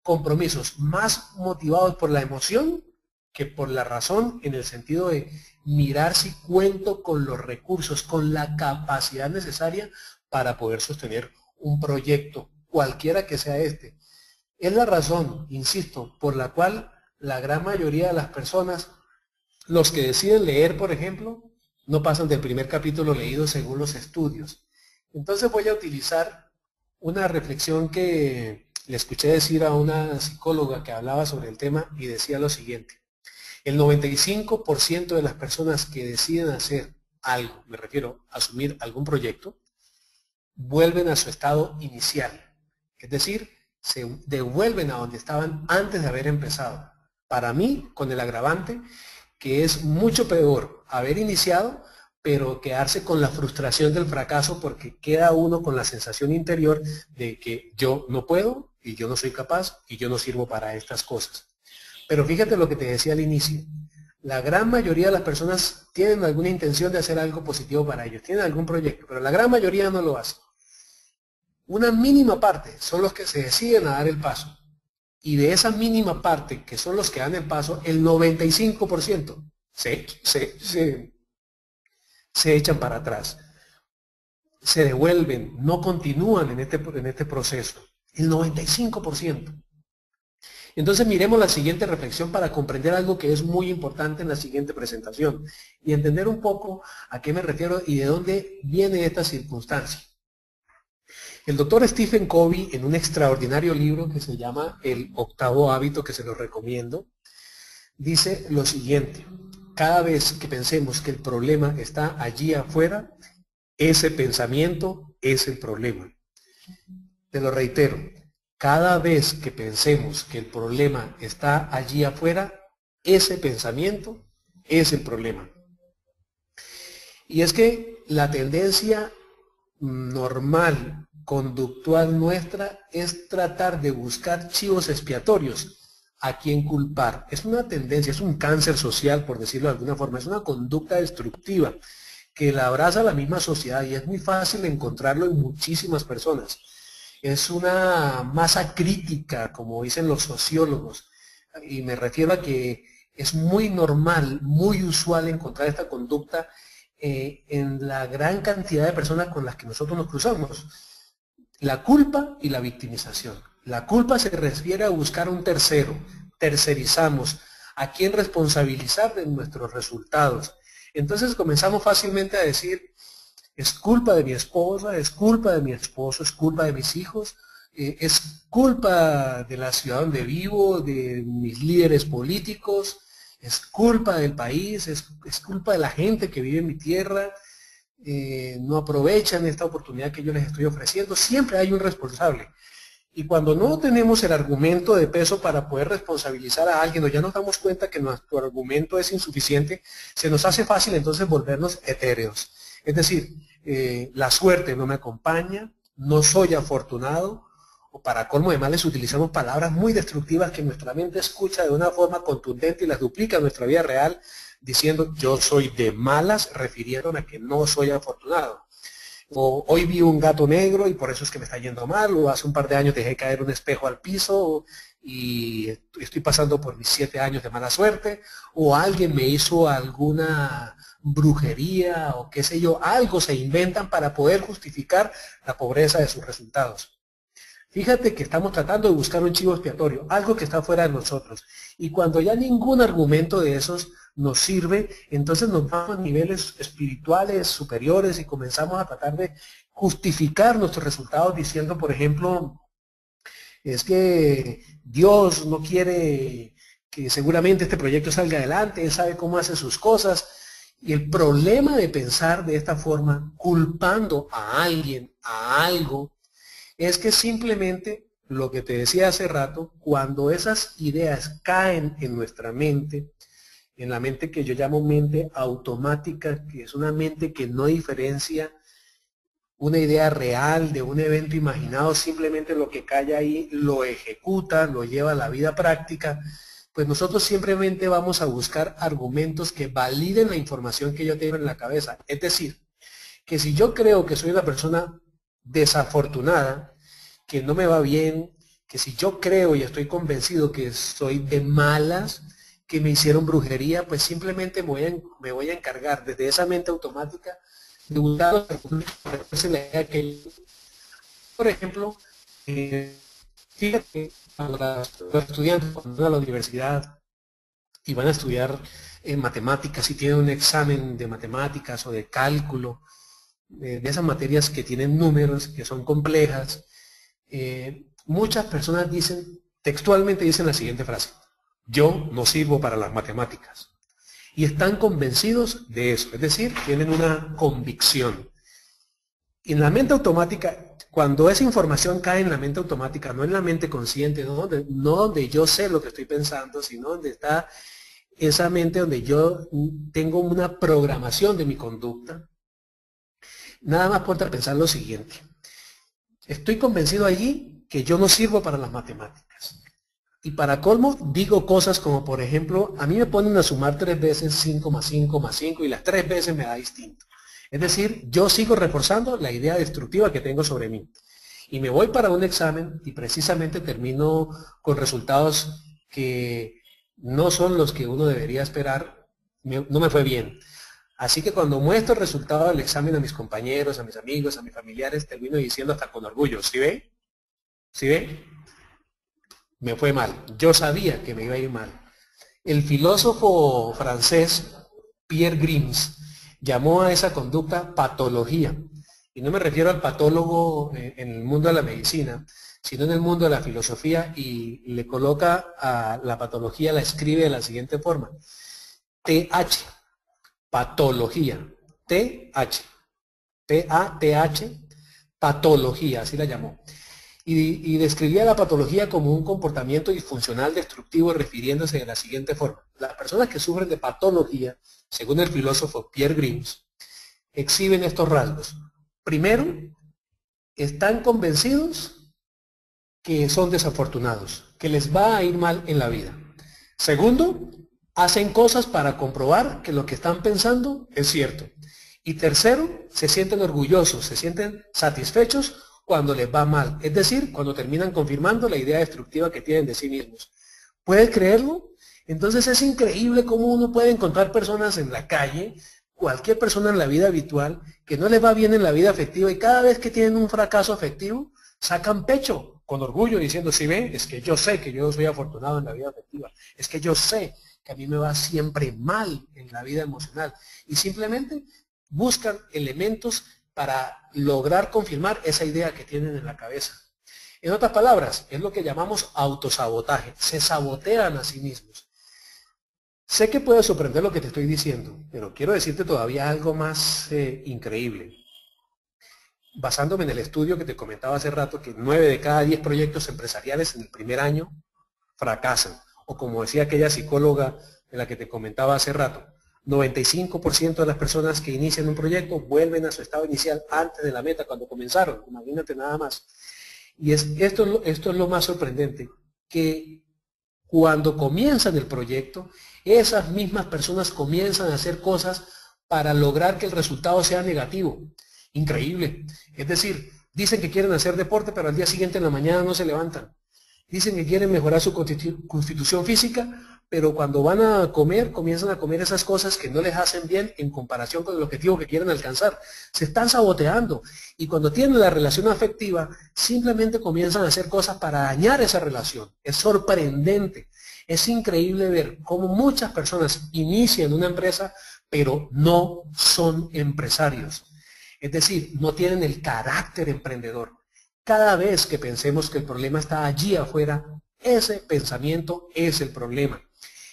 compromisos más motivados por la emoción que por la razón, en el sentido de mirar si cuento con los recursos, con la capacidad necesaria para poder sostener un proyecto, cualquiera que sea este. Es la razón, insisto, por la cual la gran mayoría de las personas, los que deciden leer, por ejemplo, no pasan del primer capítulo leído según los estudios. Entonces voy a utilizar una reflexión que le escuché decir a una psicóloga que hablaba sobre el tema y decía lo siguiente: el 95% de las personas que deciden hacer algo, me refiero a asumir algún proyecto, vuelven a su estado inicial. Es decir, se devuelven a donde estaban antes de haber empezado. Para mí, con el agravante, que es mucho peor haber iniciado, pero quedarse con la frustración del fracaso porque queda uno con la sensación interior de que yo no puedo y yo no soy capaz y yo no sirvo para estas cosas. Pero fíjate lo que te decía al inicio. La gran mayoría de las personas tienen alguna intención de hacer algo positivo para ellos, tienen algún proyecto, pero la gran mayoría no lo hace. Una mínima parte son los que se deciden a dar el paso. Y de esa mínima parte, que son los que dan el paso, el 95% se echan para atrás. Se devuelven, no continúan en este proceso. El 95%. Entonces miremos la siguiente reflexión para comprender algo que es muy importante en la siguiente presentación y entender un poco a qué me refiero y de dónde viene esta circunstancia. El doctor Stephen Covey, en un extraordinario libro que se llama El octavo hábito, que se lo recomiendo, dice lo siguiente: cada vez que pensemos que el problema está allí afuera, ese pensamiento es el problema. Te lo reitero, cada vez que pensemos que el problema está allí afuera, ese pensamiento es el problema. Y es que la tendencia normal, conductual nuestra, es tratar de buscar chivos expiatorios a quien culpar. Es una tendencia, es un cáncer social, por decirlo de alguna forma, es una conducta destructiva que la abraza la misma sociedad y es muy fácil encontrarlo en muchísimas personas. Es una masa crítica, como dicen los sociólogos, y me refiero a que es muy normal, muy usual encontrar esta conducta en la gran cantidad de personas con las que nosotros nos cruzamos. La culpa y la victimización. La culpa se refiere a buscar un tercero, tercerizamos, a quién responsabilizar de nuestros resultados. Entonces comenzamos fácilmente a decir: es culpa de mi esposa, es culpa de mi esposo, es culpa de mis hijos, es culpa de la ciudad donde vivo, de mis líderes políticos, es culpa del país, es culpa de la gente que vive en mi tierra, no aprovechan esta oportunidad que yo les estoy ofreciendo. Siempre hay un responsable. Y cuando no tenemos el argumento de peso para poder responsabilizar a alguien, o ya nos damos cuenta que nuestro argumento es insuficiente, se nos hace fácil entonces volvernos etéreos. Es decir, la suerte no me acompaña, no soy afortunado, o para colmo de males utilizamos palabras muy destructivas que nuestra mente escucha de una forma contundente y las duplica en nuestra vida real, diciendo yo soy de malas, refiriéndome a que no soy afortunado. O hoy vi un gato negro y por eso es que me está yendo mal, o hace un par de años dejé caer un espejo al piso y estoy pasando por mis 7 años de mala suerte, o alguien me hizo alguna brujería o qué sé yo, algo se inventan para poder justificar la pobreza de sus resultados. Fíjate que estamos tratando de buscar un chivo expiatorio, algo que está fuera de nosotros. Y cuando ya ningún argumento de esos nos sirve, entonces nos vamos a niveles espirituales superiores y comenzamos a tratar de justificar nuestros resultados diciendo, por ejemplo, es que Dios no quiere que seguramente este proyecto salga adelante, Él sabe cómo hace sus cosas. Y el problema de pensar de esta forma, culpando a alguien, a algo, es que simplemente, lo que te decía hace rato, cuando esas ideas caen en nuestra mente, en la mente que yo llamo mente automática, que es una mente que no diferencia una idea real de un evento imaginado, simplemente lo que cae ahí lo ejecuta, lo lleva a la vida práctica, pues nosotros simplemente vamos a buscar argumentos que validen la información que yo tengo en la cabeza. Es decir, que si yo creo que soy una persona desafortunada, que no me va bien, que si yo creo y estoy convencido que soy de malas, que me hicieron brujería, pues simplemente me voy a encargar desde esa mente automática de buscar los argumentos para que, por ejemplo, fíjate, para los estudiantes cuando van a la universidad y van a estudiar matemáticas y tienen un examen de matemáticas o de cálculo, de esas materias que tienen números, que son complejas, muchas personas textualmente dicen la siguiente frase: yo no sirvo para las matemáticas. Y están convencidos de eso, es decir, tienen una convicción. En la mente automática, cuando esa información cae en la mente automática, no en la mente consciente, no donde yo sé lo que estoy pensando, sino donde está esa mente donde yo tengo una programación de mi conducta, nada más ponte a pensar lo siguiente. Estoy convencido allí que yo no sirvo para las matemáticas. Y para colmo, digo cosas como, por ejemplo, a mí me ponen a sumar 3 veces 5 más 5 más 5 y las 3 veces me da distinto. Es decir, yo sigo reforzando la idea destructiva que tengo sobre mí. Y me voy para un examen y precisamente termino con resultados que no son los que uno debería esperar. No me fue bien. Así que cuando muestro el resultado del examen a mis compañeros, a mis amigos, a mis familiares, termino diciendo hasta con orgullo, ¿sí ve? ¿Sí ve? Me fue mal. Yo sabía que me iba a ir mal. El filósofo francés Pierre Grims llamó a esa conducta patología. Y no me refiero al patólogo en el mundo de la medicina, sino en el mundo de la filosofía, y le coloca a la patología, la escribe de la siguiente forma. TH, patología. TH, P-A-T-H, patología, así la llamó. Y describía la patología como un comportamiento disfuncional destructivo, refiriéndose de la siguiente forma. Las personas que sufren de patología, según el filósofo Pierre Grims, exhiben estos rasgos. Primero, están convencidos que son desafortunados, que les va a ir mal en la vida. Segundo, hacen cosas para comprobar que lo que están pensando es cierto. Y tercero, se sienten orgullosos, se sienten satisfechos cuando les va mal, es decir, cuando terminan confirmando la idea destructiva que tienen de sí mismos. ¿Puedes creerlo? Entonces es increíble cómo uno puede encontrar personas en la calle, cualquier persona en la vida habitual, que no les va bien en la vida afectiva y cada vez que tienen un fracaso afectivo, sacan pecho con orgullo diciendo, si ve, es que yo sé que yo soy afortunado en la vida afectiva, es que yo sé que a mí me va siempre mal en la vida emocional. Y simplemente buscan elementos para lograr confirmar esa idea que tienen en la cabeza. En otras palabras, es lo que llamamos autosabotaje. Se sabotean a sí mismos. Sé que puede sorprender lo que te estoy diciendo, pero quiero decirte todavía algo más increíble. Basándome en el estudio que te comentaba hace rato, que 9 de cada 10 proyectos empresariales en el primer año fracasan. O como decía aquella psicóloga de la que te comentaba hace rato, 95% de las personas que inician un proyecto vuelven a su estado inicial antes de la meta, cuando comenzaron. Imagínate nada más. Y esto es lo más sorprendente, que cuando comienzan el proyecto, esas mismas personas comienzan a hacer cosas para lograr que el resultado sea negativo. Increíble. Es decir, dicen que quieren hacer deporte, pero al día siguiente en la mañana no se levantan. Dicen que quieren mejorar su constitución física, pero cuando van a comer, comienzan a comer esas cosas que no les hacen bien en comparación con el objetivo que quieren alcanzar. Se están saboteando. Y cuando tienen la relación afectiva, simplemente comienzan a hacer cosas para dañar esa relación. Es sorprendente. Es increíble ver cómo muchas personas inician una empresa, pero no son empresarios. Es decir, no tienen el carácter emprendedor. Cada vez que pensemos que el problema está allí afuera, ese pensamiento es el problema.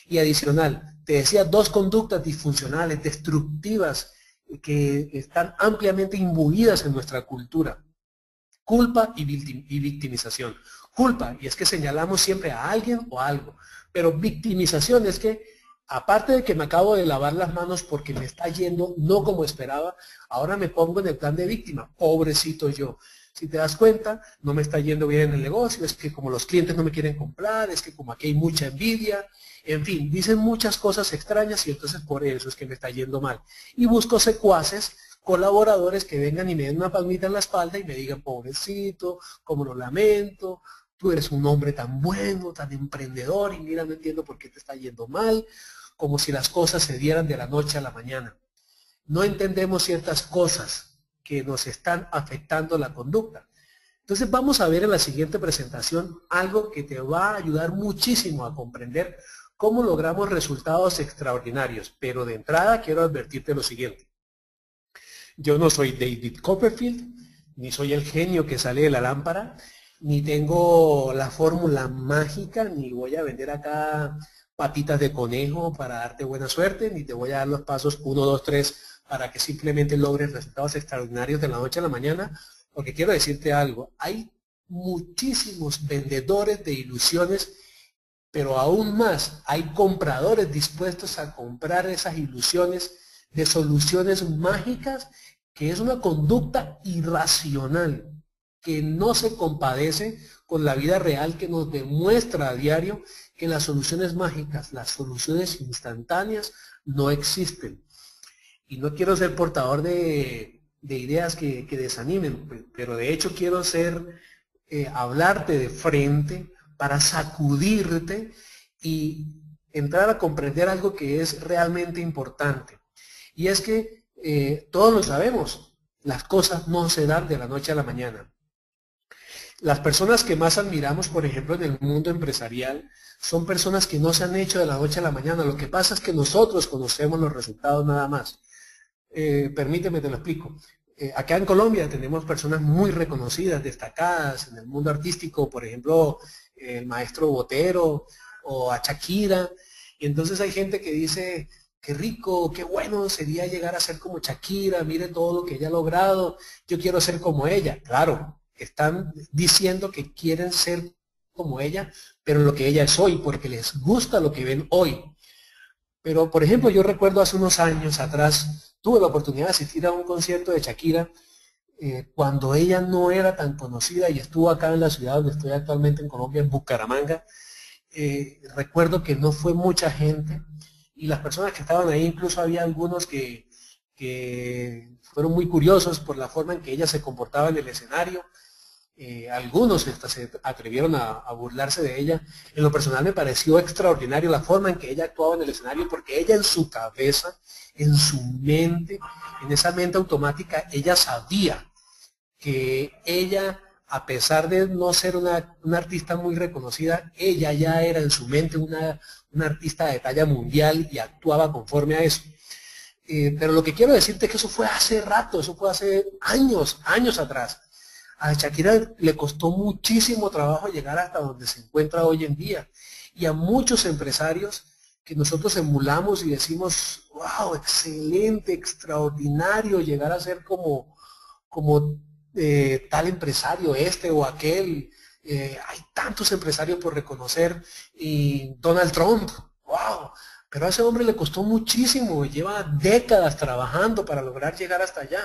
Y adicional, te decía, 2 conductas disfuncionales, destructivas, que están ampliamente imbuidas en nuestra cultura. Culpa y victimización. Culpa, y es que señalamos siempre a alguien o a algo. Pero victimización es que, aparte de que me acabo de lavar las manos porque me está yendo no como esperaba, ahora me pongo en el plan de víctima. Pobrecito yo. Si te das cuenta, no me está yendo bien en el negocio, es que como los clientes no me quieren comprar, es que como aquí hay mucha envidia, en fin, dicen muchas cosas extrañas y entonces por eso es que me está yendo mal. Y busco secuaces, colaboradores que vengan y me den una palmita en la espalda y me digan, pobrecito, cómo lo lamento, tú eres un hombre tan bueno, tan emprendedor y mira, no entiendo por qué te está yendo mal, como si las cosas se dieran de la noche a la mañana. No entendemos ciertas cosas que nos están afectando la conducta. Entonces vamos a ver en la siguiente presentación algo que te va a ayudar muchísimo a comprender cómo logramos resultados extraordinarios. Pero de entrada quiero advertirte lo siguiente. Yo no soy David Copperfield, ni soy el genio que sale de la lámpara, ni tengo la fórmula mágica, ni voy a vender acá patitas de conejo para darte buena suerte, ni te voy a dar los pasos 1, 2, 3 para que simplemente logres resultados extraordinarios de la noche a la mañana, porque quiero decirte algo, hay muchísimos vendedores de ilusiones, pero aún más, hay compradores dispuestos a comprar esas ilusiones de soluciones mágicas, que es una conducta irracional, que no se compadece con la vida real, que nos demuestra a diario que las soluciones mágicas, las soluciones instantáneas no existen. Y no quiero ser portador de ideas que desanimen, pero de hecho quiero hablarte de frente para sacudirte y entrar a comprender algo que es realmente importante. Y es que todos lo sabemos, las cosas no se dan de la noche a la mañana. Las personas que más admiramos, por ejemplo, en el mundo empresarial, son personas que no se han hecho de la noche a la mañana. Lo que pasa es que nosotros conocemos los resultados nada más. Permíteme, te lo explico. Acá en Colombia tenemos personas muy reconocidas, destacadas en el mundo artístico, por ejemplo, el maestro Botero o a Shakira. Y entonces hay gente que dice, qué rico, qué bueno sería llegar a ser como Shakira, mire todo lo que ella ha logrado, yo quiero ser como ella. Claro, están diciendo que quieren ser como ella, pero lo que ella es hoy, porque les gusta lo que ven hoy. Pero, por ejemplo, yo recuerdo hace unos años atrás, tuve la oportunidad de asistir a un concierto de Shakira cuando ella no era tan conocida y estuvo acá en la ciudad donde estoy actualmente en Colombia, en Bucaramanga. Recuerdo que no fue mucha gente y las personas que estaban ahí, incluso había algunos que fueron muy curiosos por la forma en que ella se comportaba en el escenario. Algunos hasta se atrevieron a burlarse de ella. En lo personal me pareció extraordinario la forma en que ella actuaba en el escenario, porque ella en su cabeza, en su mente, en esa mente automática, ella sabía que ella, a pesar de no ser una artista muy reconocida, ella ya era en su mente una artista de talla mundial y actuaba conforme a eso. Pero lo que quiero decirte es que eso fue hace rato, eso fue hace años, años atrás. A Shakira le costó muchísimo trabajo llegar hasta donde se encuentra hoy en día. Y a muchos empresarios que nosotros emulamos y decimos, wow, excelente, extraordinario, llegar a ser como tal empresario este o aquel. Hay tantos empresarios por reconocer. Y Donald Trump, wow. Pero a ese hombre le costó muchísimo, lleva décadas trabajando para lograr llegar hasta allá.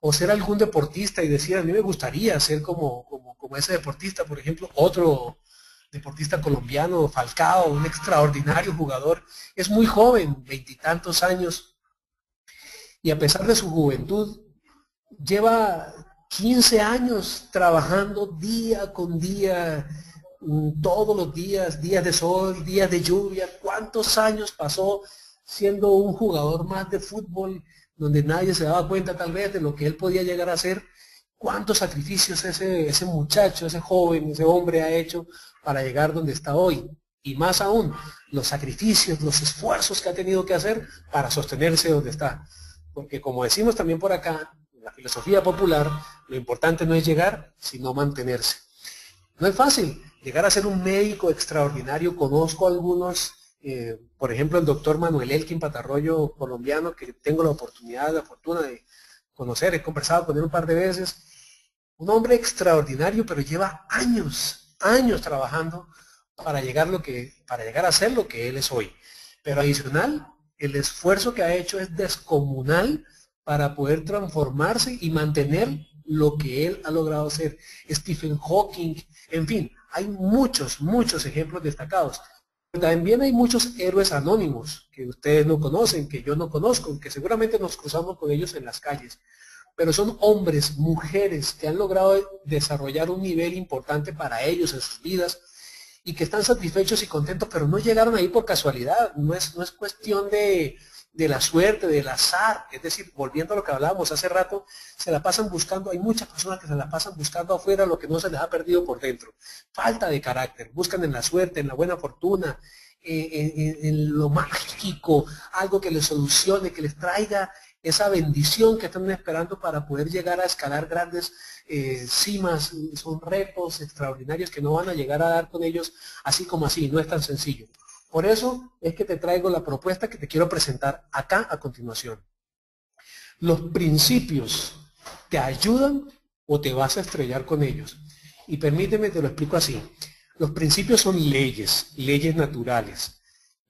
O ser algún deportista y decir, a mí me gustaría ser como ese deportista, por ejemplo, otro deportista colombiano, Falcao, un extraordinario jugador, es muy joven, veintitantos años, y a pesar de su juventud, lleva 15 años trabajando día con día, todos los días, días de sol, días de lluvia. ¿Cuántos años pasó siendo un jugador más de fútbol, donde nadie se daba cuenta tal vez de lo que él podía llegar a hacer? ¿Cuántos sacrificios ese muchacho, ese joven, ese hombre ha hecho para llegar donde está hoy? Y más aún, los sacrificios, los esfuerzos que ha tenido que hacer para sostenerse donde está. Porque como decimos también por acá, en la filosofía popular, lo importante no es llegar, sino mantenerse. No es fácil llegar a ser un médico extraordinario. Conozco algunos, por ejemplo, el doctor Manuel Elkin Patarroyo, colombiano, que tengo la fortuna de conocer, he conversado con él un par de veces. Un hombre extraordinario, pero lleva años, años trabajando para llegar a ser lo que él es hoy. Pero adicional, el esfuerzo que ha hecho es descomunal para poder transformarse y mantener lo que él ha logrado hacer. Stephen Hawking, en fin, hay muchos, muchos ejemplos destacados. También hay muchos héroes anónimos que ustedes no conocen, que yo no conozco, que seguramente nos cruzamos con ellos en las calles. Pero son hombres, mujeres que han logrado desarrollar un nivel importante para ellos en sus vidas y que están satisfechos y contentos, pero no llegaron ahí por casualidad. No es cuestión de la suerte, del azar. Es decir, volviendo a lo que hablábamos hace rato, se la pasan buscando, hay muchas personas que se la pasan buscando afuera lo que no se les ha perdido por dentro. Falta de carácter, buscan en la suerte, en la buena fortuna, en lo mágico, algo que les solucione, que les traiga esa bendición que están esperando para poder llegar a escalar grandes cimas. Son retos extraordinarios que no van a llegar a dar con ellos así como así, no es tan sencillo. Por eso es que te traigo la propuesta que te quiero presentar acá a continuación. Los principios te ayudan o te vas a estrellar con ellos. Y permíteme, te lo explico así. Los principios son leyes, leyes naturales.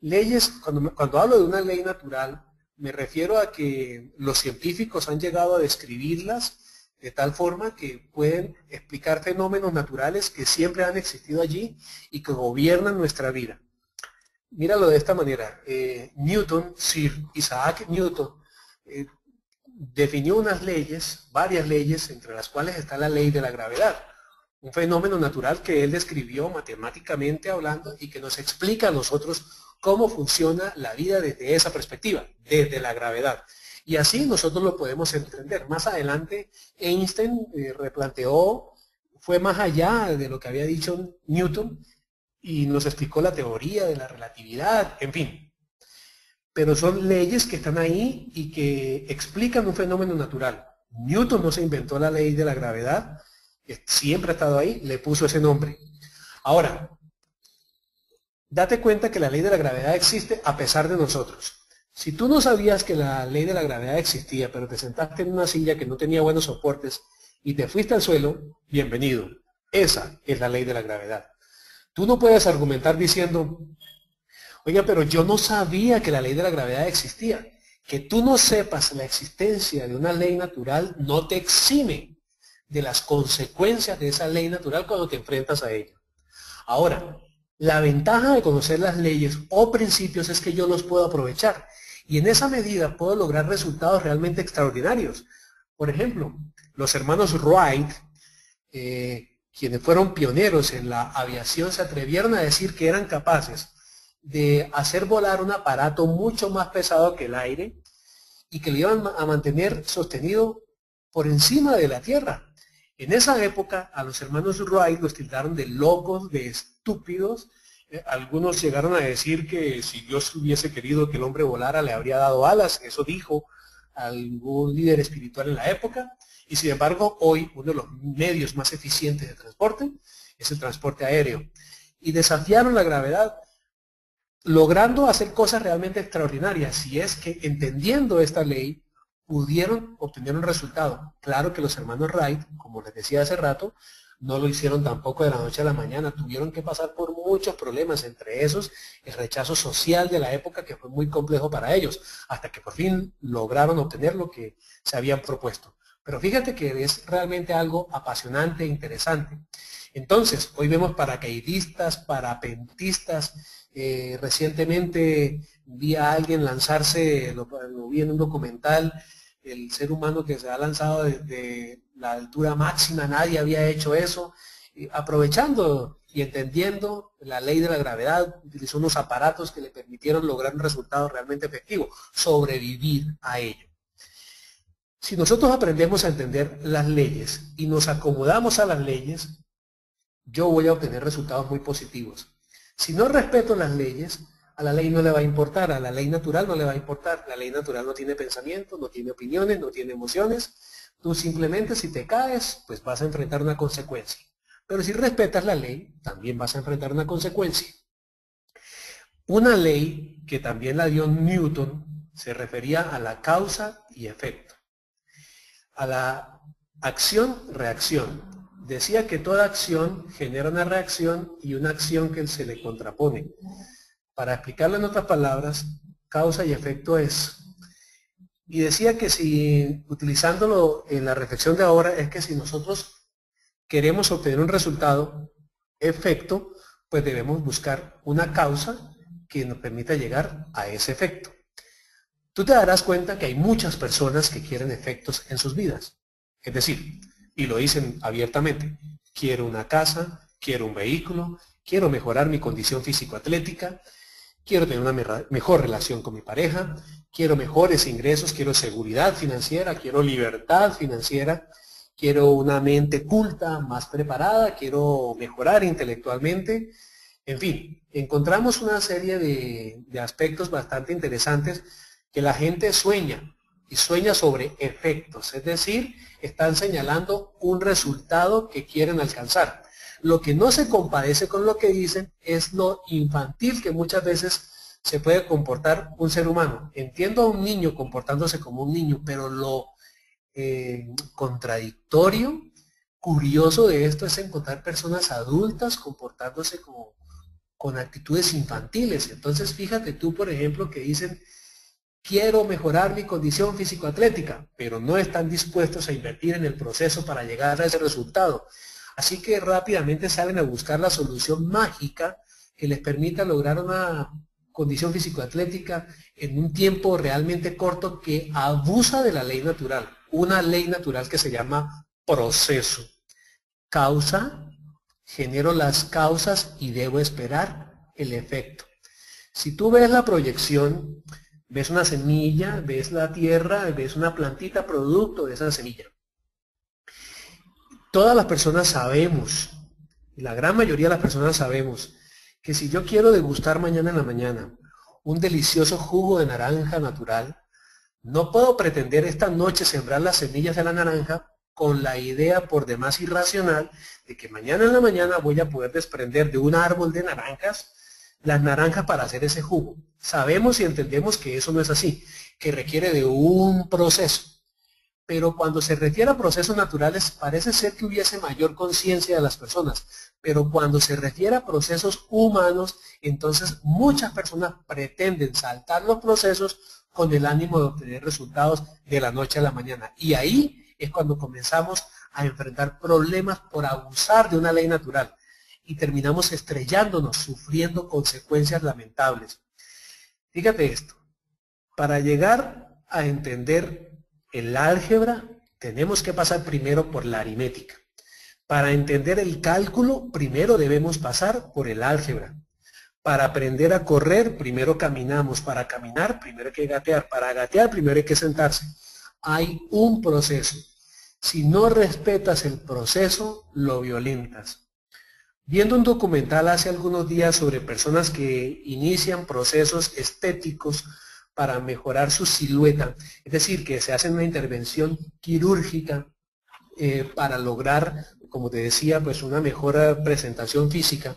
Leyes, cuando hablo de una ley natural, me refiero a que los científicos han llegado a describirlas de tal forma que pueden explicar fenómenos naturales que siempre han existido allí y que gobiernan nuestra vida. Míralo de esta manera. Newton, Sir Isaac Newton, definió unas leyes, varias leyes, entre las cuales está la ley de la gravedad. Un fenómeno natural que él describió matemáticamente hablando y que nos explica a nosotros cómo funciona la vida desde esa perspectiva, desde la gravedad. Y así nosotros lo podemos entender. Más adelante Einstein replanteó, fue más allá de lo que había dicho Newton y nos explicó la teoría de la relatividad, en fin. Pero son leyes que están ahí y que explican un fenómeno natural. Newton no se inventó la ley de la gravedad, siempre ha estado ahí, le puso ese nombre. Ahora, date cuenta que la ley de la gravedad existe a pesar de nosotros. Si tú no sabías que la ley de la gravedad existía, pero te sentaste en una silla que no tenía buenos soportes y te fuiste al suelo, bienvenido. Esa es la ley de la gravedad. Tú no puedes argumentar diciendo, oiga, pero yo no sabía que la ley de la gravedad existía. Que tú no sepas la existencia de una ley natural no te exime de las consecuencias de esa ley natural cuando te enfrentas a ella. Ahora, la ventaja de conocer las leyes o principios es que yo los puedo aprovechar y en esa medida puedo lograr resultados realmente extraordinarios. Por ejemplo, los hermanos Wright, quienes fueron pioneros en la aviación, se atrevieron a decir que eran capaces de hacer volar un aparato mucho más pesado que el aire y que lo iban a mantener sostenido por encima de la Tierra. En esa época a los hermanos Wright los tildaron de locos, de estúpidos. Algunos llegaron a decir que si Dios hubiese querido que el hombre volara le habría dado alas. Eso dijo algún líder espiritual en la época. Y sin embargo hoy uno de los medios más eficientes de transporte es el transporte aéreo. Y desafiaron la gravedad, logrando hacer cosas realmente extraordinarias. Y es que entendiendo esta ley pudieron obtener un resultado. Claro que los hermanos Wright, como les decía hace rato, no lo hicieron tampoco de la noche a la mañana. Tuvieron que pasar por muchos problemas, entre esos el rechazo social de la época, que fue muy complejo para ellos, hasta que por fin lograron obtener lo que se habían propuesto. Pero fíjate que es realmente algo apasionante e interesante. Entonces, hoy vemos paracaidistas, parapentistas. Recientemente vi a alguien lanzarse, lo vi en un documental, el ser humano que se ha lanzado desde la altura máxima, nadie había hecho eso, aprovechando y entendiendo la ley de la gravedad, utilizó unos aparatos que le permitieron lograr un resultado realmente efectivo, sobrevivir a ello. Si nosotros aprendemos a entender las leyes y nos acomodamos a las leyes, yo voy a obtener resultados muy positivos. Si no respeto las leyes, a la ley no le va a importar, a la ley natural no le va a importar. La ley natural no tiene pensamiento, no tiene opiniones, no tiene emociones. Tú simplemente si te caes, pues vas a enfrentar una consecuencia. Pero si respetas la ley, también vas a enfrentar una consecuencia. Una ley que también la dio Newton se refería a la causa y efecto. A la acción-reacción. Decía que toda acción genera una reacción y una acción que se le contrapone. Para explicarlo en otras palabras, causa y efecto es. Y decía que si, utilizándolo en la reflexión de ahora, es que si nosotros queremos obtener un resultado, efecto, pues debemos buscar una causa que nos permita llegar a ese efecto. Tú te darás cuenta que hay muchas personas que quieren efectos en sus vidas. Es decir, y lo dicen abiertamente, quiero una casa, quiero un vehículo, quiero mejorar mi condición físico-atlética, quiero tener una mejor relación con mi pareja, quiero mejores ingresos, quiero seguridad financiera, quiero libertad financiera, quiero una mente culta, más preparada, quiero mejorar intelectualmente. En fin, encontramos una serie de aspectos bastante interesantes que la gente sueña, y sueña sobre efectos, es decir, están señalando un resultado que quieren alcanzar. Lo que no se compadece con lo que dicen es lo infantil que muchas veces se puede comportar un ser humano. Entiendo a un niño comportándose como un niño, pero lo contradictorio, curioso de esto es encontrar personas adultas comportándose como, con actitudes infantiles. Entonces fíjate tú, por ejemplo, que dicen, quiero mejorar mi condición físico-atlética, pero no están dispuestos a invertir en el proceso para llegar a ese resultado. Así que rápidamente salen a buscar la solución mágica que les permita lograr una condición físico-atlética en un tiempo realmente corto que abusa de la ley natural. Una ley natural que se llama proceso. Causa, genero las causas y debo esperar el efecto. Si tú ves la proyección, ves una semilla, ves la tierra, ves una plantita producto de esa semilla. Todas las personas sabemos, la gran mayoría de las personas sabemos, que si yo quiero degustar mañana en la mañana un delicioso jugo de naranja natural, no puedo pretender esta noche sembrar las semillas de la naranja con la idea por demás irracional de que mañana en la mañana voy a poder desprender de un árbol de naranjas las naranjas para hacer ese jugo. Sabemos y entendemos que eso no es así, que requiere de un proceso. Pero cuando se refiere a procesos naturales parece ser que hubiese mayor conciencia de las personas. Pero cuando se refiere a procesos humanos, entonces muchas personas pretenden saltar los procesos con el ánimo de obtener resultados de la noche a la mañana. Y ahí es cuando comenzamos a enfrentar problemas por abusar de una ley natural. Y terminamos estrellándonos, sufriendo consecuencias lamentables. Fíjate esto, para llegar a entender el álgebra tenemos que pasar primero por la aritmética. Para entender el cálculo, primero debemos pasar por el álgebra. Para aprender a correr, primero caminamos. Para caminar, primero hay que gatear. Para gatear, primero hay que sentarse. Hay un proceso. Si no respetas el proceso, lo violentas. Viendo un documental hace algunos días sobre personas que inician procesos estéticos para mejorar su silueta, es decir, que se hace una intervención quirúrgica para lograr, como te decía, pues una mejor presentación física.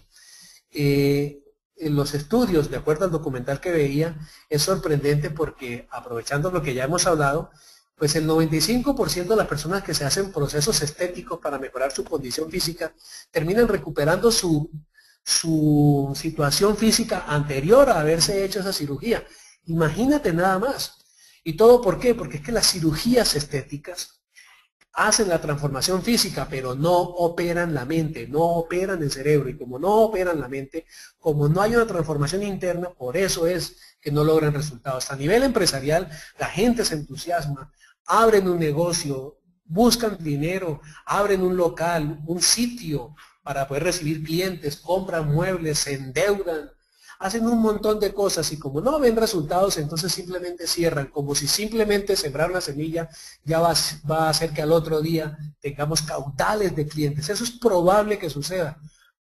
En los estudios, de acuerdo al documental que veía, es sorprendente porque, aprovechando lo que ya hemos hablado, pues el 95% de las personas que se hacen procesos estéticos para mejorar su condición física terminan recuperando su situación física anterior a haberse hecho esa cirugía. Imagínate nada más. ¿Y todo por qué? Porque es que las cirugías estéticas hacen la transformación física, pero no operan la mente, no operan el cerebro. Y como no operan la mente, como no hay una transformación interna, por eso es que no logran resultados. A nivel empresarial, la gente se entusiasma, abren un negocio, buscan dinero, abren un local, un sitio para poder recibir clientes, compran muebles, se endeudan, hacen un montón de cosas y como no ven resultados, entonces simplemente cierran, como si simplemente sembrar una semilla ya va a hacer que al otro día tengamos caudales de clientes. Eso es probable que suceda,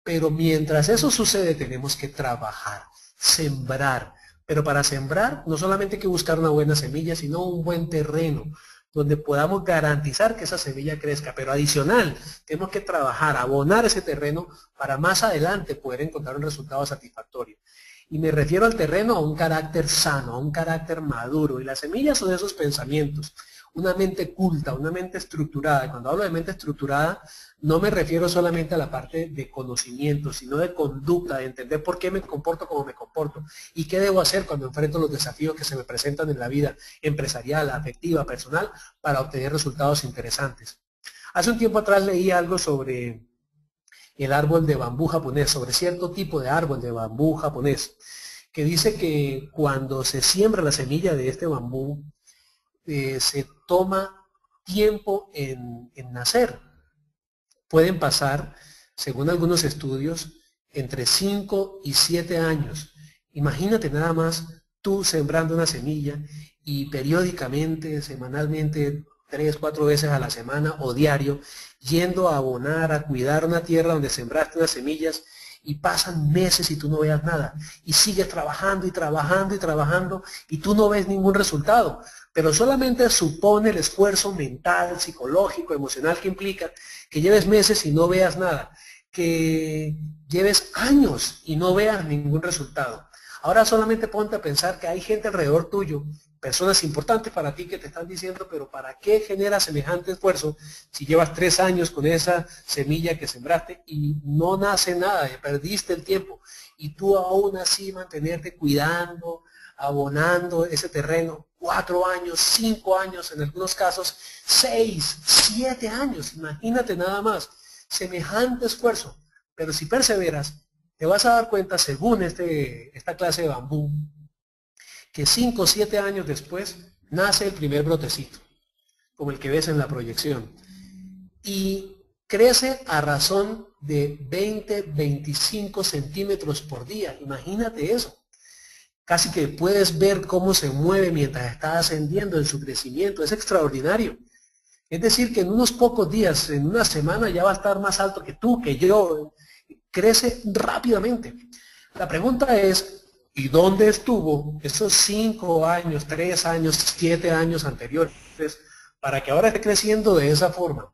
pero mientras eso sucede tenemos que trabajar, sembrar. Pero para sembrar no solamente hay que buscar una buena semilla, sino un buen terreno donde podamos garantizar que esa semilla crezca, pero adicional, tenemos que trabajar, abonar ese terreno para más adelante poder encontrar un resultado satisfactorio. Y me refiero al terreno a un carácter sano, a un carácter maduro, y las semillas son esos pensamientos, una mente culta, una mente estructurada. Y cuando hablo de mente estructurada, no me refiero solamente a la parte de conocimiento, sino de conducta, de entender por qué me comporto como me comporto y qué debo hacer cuando enfrento los desafíos que se me presentan en la vida empresarial, afectiva, personal, para obtener resultados interesantes. Hace un tiempo atrás leí algo sobre el árbol de bambú japonés, sobre cierto tipo de árbol de bambú japonés, que dice que cuando se siembra la semilla de este bambú, se toma tiempo en nacer. Pueden pasar, según algunos estudios, entre 5 y 7 años. Imagínate nada más tú sembrando una semilla y periódicamente, semanalmente, 3, 4 veces a la semana o diario, yendo a abonar, a cuidar una tierra donde sembraste unas semillas y pasan meses y tú no veas nada. Y sigues trabajando y trabajando y trabajando y tú no ves ningún resultado. Pero solamente supone el esfuerzo mental, psicológico, emocional que implica que lleves meses y no veas nada, que lleves años y no veas ningún resultado. Ahora solamente ponte a pensar que hay gente alrededor tuyo, personas importantes para ti que te están diciendo, pero ¿para qué genera semejante esfuerzo si llevas 3 años con esa semilla que sembraste y no nace nada, perdiste el tiempo? Y tú aún así mantenerte cuidando, abonando ese terreno, 4 años, 5 años, en algunos casos 6, 7 años, imagínate nada más, semejante esfuerzo. Pero si perseveras, te vas a dar cuenta, según esta clase de bambú, que 5 o 7 años después nace el primer brotecito, como el que ves en la proyección. Y crece a razón de 20, 25 centímetros por día. Imagínate eso. Casi que puedes ver cómo se mueve mientras está ascendiendo en su crecimiento. Es extraordinario. Es decir, que en unos pocos días, en una semana, ya va a estar más alto que tú, que yo. Crece rápidamente. La pregunta es, ¿y dónde estuvo esos 5 años, 3 años, 7 años anteriores para que ahora esté creciendo de esa forma?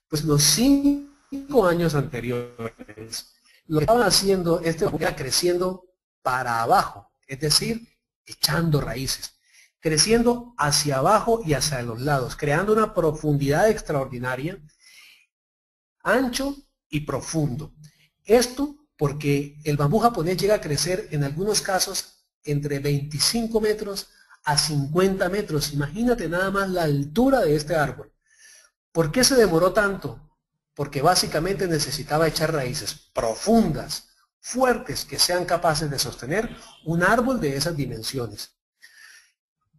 Pues los 5 años anteriores lo que estaban haciendo, era creciendo para abajo, es decir, echando raíces, creciendo hacia abajo y hacia los lados, creando una profundidad extraordinaria, ancho y profundo. Esto porque el bambú japonés llega a crecer en algunos casos entre 25 metros a 50 metros. Imagínate nada más la altura de este árbol. ¿Por qué se demoró tanto? Porque básicamente necesitaba echar raíces profundas, fuertes, que sean capaces de sostener un árbol de esas dimensiones.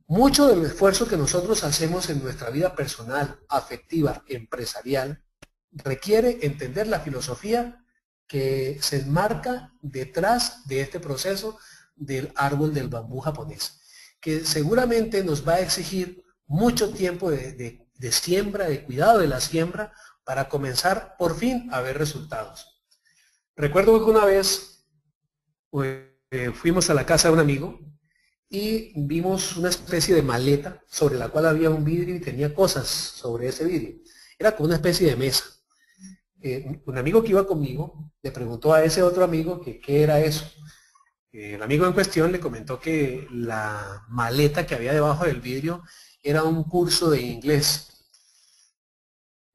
Mucho del esfuerzo que nosotros hacemos en nuestra vida personal, afectiva, empresarial, requiere entender la filosofía que se enmarca detrás de este proceso del árbol del bambú japonés, que seguramente nos va a exigir mucho tiempo de siembra, de cuidado de la siembra, para comenzar por fin a ver resultados. Recuerdo que una vez fuimos a la casa de un amigo y vimos una especie de maleta sobre la cual había un vidrio y tenía cosas sobre ese vidrio. Era como una especie de mesa. Un amigo que iba conmigo le preguntó a ese otro amigo que qué era eso. El amigo en cuestión le comentó que la maleta que había debajo del vidrio era un curso de inglés.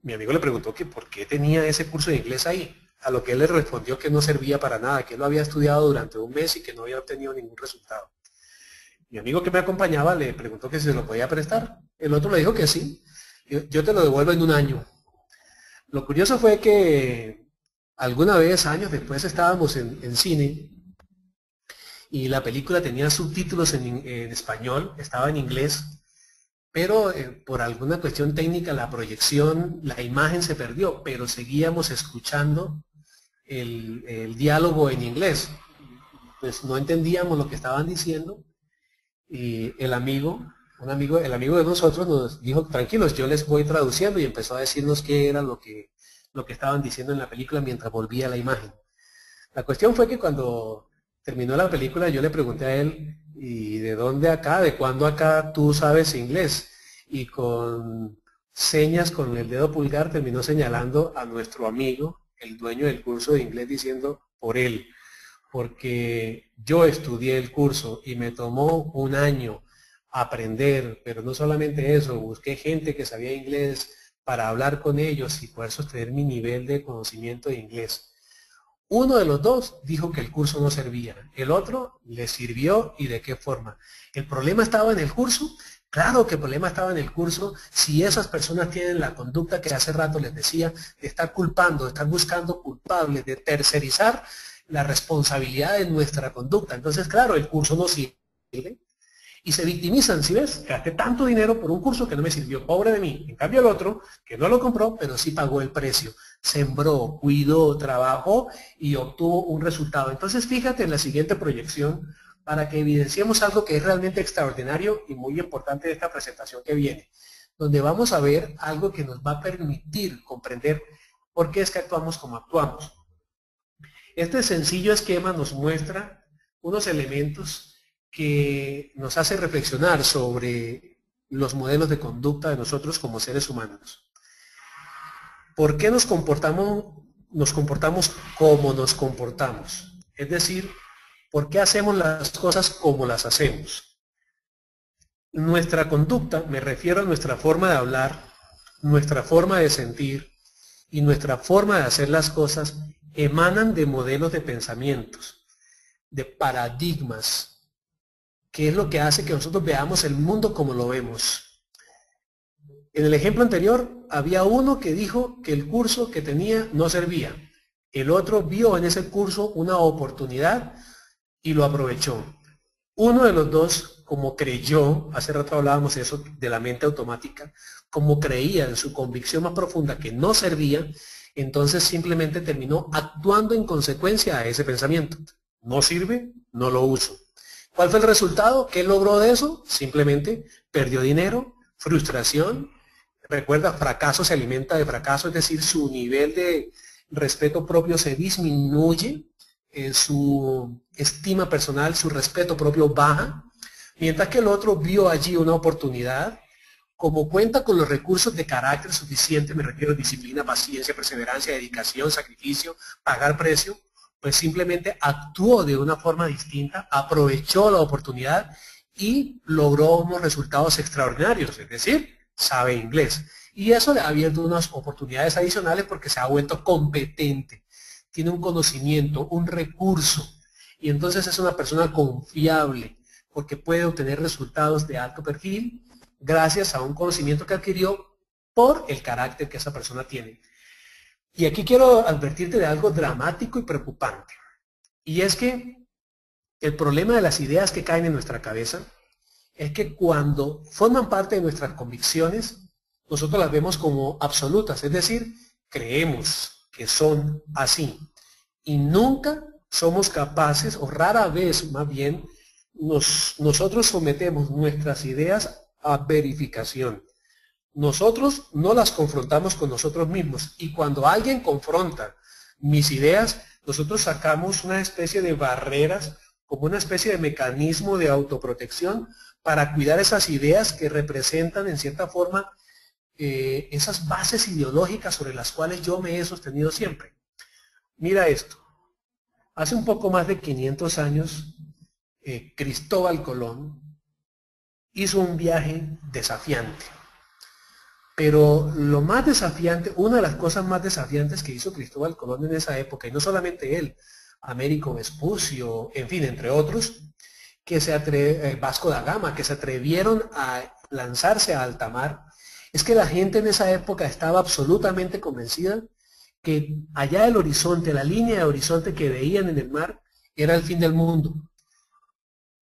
Mi amigo le preguntó que por qué tenía ese curso de inglés ahí, a lo que él le respondió que no servía para nada, que él lo había estudiado durante un mes y que no había obtenido ningún resultado. Mi amigo que me acompañaba le preguntó que si se lo podía prestar. El otro le dijo que sí, yo te lo devuelvo en un año. Lo curioso fue que alguna vez, años después, estábamos en cine y la película tenía subtítulos en español, estaba en inglés, pero por alguna cuestión técnica la proyección, la imagen se perdió, pero seguíamos escuchando el diálogo en inglés. Pues no entendíamos lo que estaban diciendo y el amigo de nosotros nos dijo, tranquilos, yo les voy traduciendo, y empezó a decirnos qué era lo que estaban diciendo en la película mientras volvía la imagen. La cuestión fue que cuando terminó la película yo le pregunté a él, ¿y de dónde acá, de cuándo acá tú sabes inglés? Y con señas, con el dedo pulgar, terminó señalando a nuestro amigo, el dueño del curso de inglés, diciendo por él, porque yo estudié el curso y me tomó un año aprender, pero no solamente eso, busqué gente que sabía inglés para hablar con ellos y poder sostener mi nivel de conocimiento de inglés. Uno de los dos dijo que el curso no servía, el otro le sirvió, y de qué forma. ¿El problema estaba en el curso? Claro que el problema estaba en el curso si esas personas tienen la conducta que hace rato les decía, de estar culpando, de estar buscando culpables, de tercerizar la responsabilidad de nuestra conducta. Entonces, claro, el curso no sirve y se victimizan. Si ves, gasté tanto dinero por un curso que no me sirvió, pobre de mí. En cambio el otro, que no lo compró, pero sí pagó el precio, sembró, cuidó, trabajó y obtuvo un resultado. Entonces fíjate en la siguiente proyección para que evidenciemos algo que es realmente extraordinario y muy importante de esta presentación que viene, donde vamos a ver algo que nos va a permitir comprender por qué es que actuamos como actuamos. Este sencillo esquema nos muestra unos elementos que nos hace reflexionar sobre los modelos de conducta de nosotros como seres humanos. ¿Por qué nos comportamos como nos comportamos? Es decir, ¿Por qué hacemos las cosas como las hacemos? Nuestra conducta, me refiero a nuestra forma de hablar, nuestra forma de sentir y nuestra forma de hacer las cosas, emanan de modelos de pensamientos, de paradigmas, que es lo que hace que nosotros veamos el mundo como lo vemos. En el ejemplo anterior, había uno que dijo que el curso que tenía no servía. El otro vio en ese curso una oportunidad y lo aprovechó. Uno de los dos, como creyó, hace rato hablábamos de eso, de la mente automática, como creía en su convicción más profunda que no servía, entonces simplemente terminó actuando en consecuencia a ese pensamiento. No sirve, no lo uso. ¿Cuál fue el resultado? ¿Qué logró de eso? Simplemente perdió dinero, frustración. Recuerda, fracaso se alimenta de fracaso, es decir, su nivel de respeto propio se disminuye, su estima personal, su respeto propio baja, mientras que el otro vio allí una oportunidad. Como cuenta con los recursos de carácter suficiente, me refiero a disciplina, paciencia, perseverancia, dedicación, sacrificio, pagar precio, pues simplemente actuó de una forma distinta, aprovechó la oportunidad y logró unos resultados extraordinarios, es decir, sabe inglés. Y eso le ha abierto unas oportunidades adicionales porque se ha vuelto competente, tiene un conocimiento, un recurso, y entonces es una persona confiable porque puede obtener resultados de alto perfil gracias a un conocimiento que adquirió por el carácter que esa persona tiene. Y aquí quiero advertirte de algo dramático y preocupante. Y es que el problema de las ideas que caen en nuestra cabeza es que cuando forman parte de nuestras convicciones, nosotros las vemos como absolutas, es decir, creemos que son así. Y nunca somos capaces, o rara vez más bien, nosotros sometemos nuestras ideas a verificación. Nosotros no las confrontamos con nosotros mismos, y cuando alguien confronta mis ideas, nosotros sacamos una especie de barreras, como una especie de mecanismo de autoprotección para cuidar esas ideas que representan en cierta forma esas bases ideológicas sobre las cuales yo me he sostenido siempre. Mira esto, hace un poco más de 500 años, Cristóbal Colón hizo un viaje desafiante. Pero lo más desafiante, una de las cosas más desafiantes que hizo Cristóbal Colón en esa época, y no solamente él, Américo Vespucio, en fin, entre otros, Vasco da Gama, que se atrevieron a lanzarse a alta mar, es que la gente en esa época estaba absolutamente convencida que allá el horizonte, la línea de horizonte que veían en el mar, era el fin del mundo.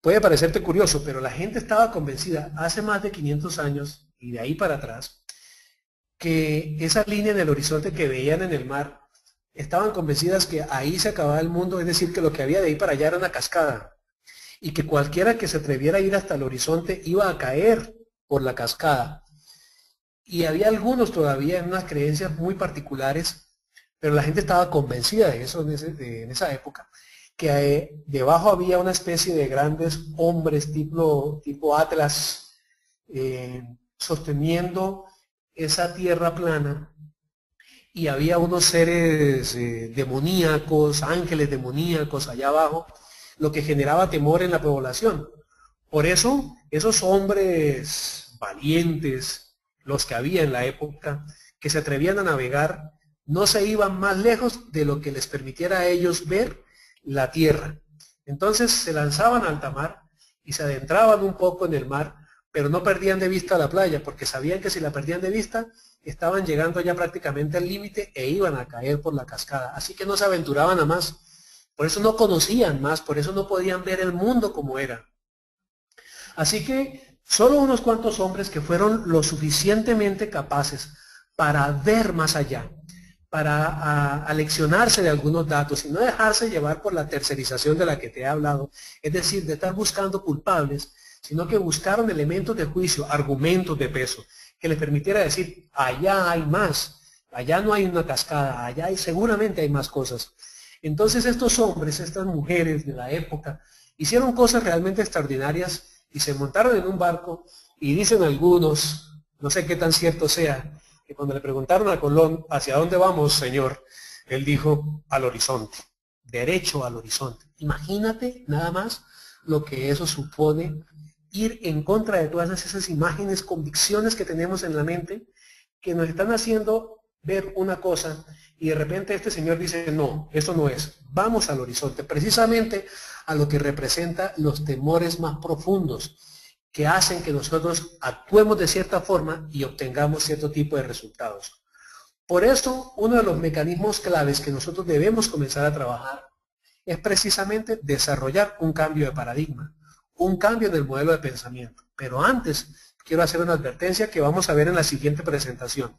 Puede parecerte curioso, pero la gente estaba convencida hace más de 500 años, y de ahí para atrás, que esa línea en el horizonte que veían en el mar, estaban convencidas que ahí se acababa el mundo, es decir, que lo que había de ahí para allá era una cascada, y que cualquiera que se atreviera a ir hasta el horizonte iba a caer por la cascada. Y había algunos todavía en unas creencias muy particulares, pero la gente estaba convencida de eso en esa época, que debajo había una especie de grandes hombres tipo Atlas, sosteniendo esa tierra plana, y había unos seres demoníacos, ángeles demoníacos allá abajo, lo que generaba temor en la población. Por eso, esos hombres valientes, los que había en la época, que se atrevían a navegar, no se iban más lejos de lo que les permitiera a ellos ver la tierra. Entonces se lanzaban a alta mar y se adentraban un poco en el mar, pero no perdían de vista la playa, porque sabían que si la perdían de vista, estaban llegando ya prácticamente al límite e iban a caer por la cascada. Así que no se aventuraban a más. Por eso no conocían más, por eso no podían ver el mundo como era. Así que solo unos cuantos hombres que fueron lo suficientemente capaces para ver más allá, para aleccionarse de algunos datos y no dejarse llevar por la tercerización de la que te he hablado, es decir, de estar buscando culpables, sino que buscaron elementos de juicio, argumentos de peso, que les permitiera decir, allá hay más, allá no hay una cascada, allá seguramente hay más cosas. Entonces estos hombres, estas mujeres de la época, hicieron cosas realmente extraordinarias y se montaron en un barco, y dicen algunos, no sé qué tan cierto sea, que cuando le preguntaron a Colón, ¿hacia dónde vamos, señor?, él dijo, al horizonte. derecho al horizonte. Imagínate nada más lo que eso supone, ir en contra de todas esas imágenes, convicciones que tenemos en la mente, que nos están haciendo ver una cosa y de repente este señor dice, no, eso no es, vamos al horizonte, precisamente a lo que representa los temores más profundos que hacen que nosotros actuemos de cierta forma y obtengamos cierto tipo de resultados. Por eso, uno de los mecanismos claves que nosotros debemos comenzar a trabajar es precisamente desarrollar un cambio de paradigma, un cambio en el modelo de pensamiento. Pero antes, quiero hacer una advertencia que vamos a ver en la siguiente presentación.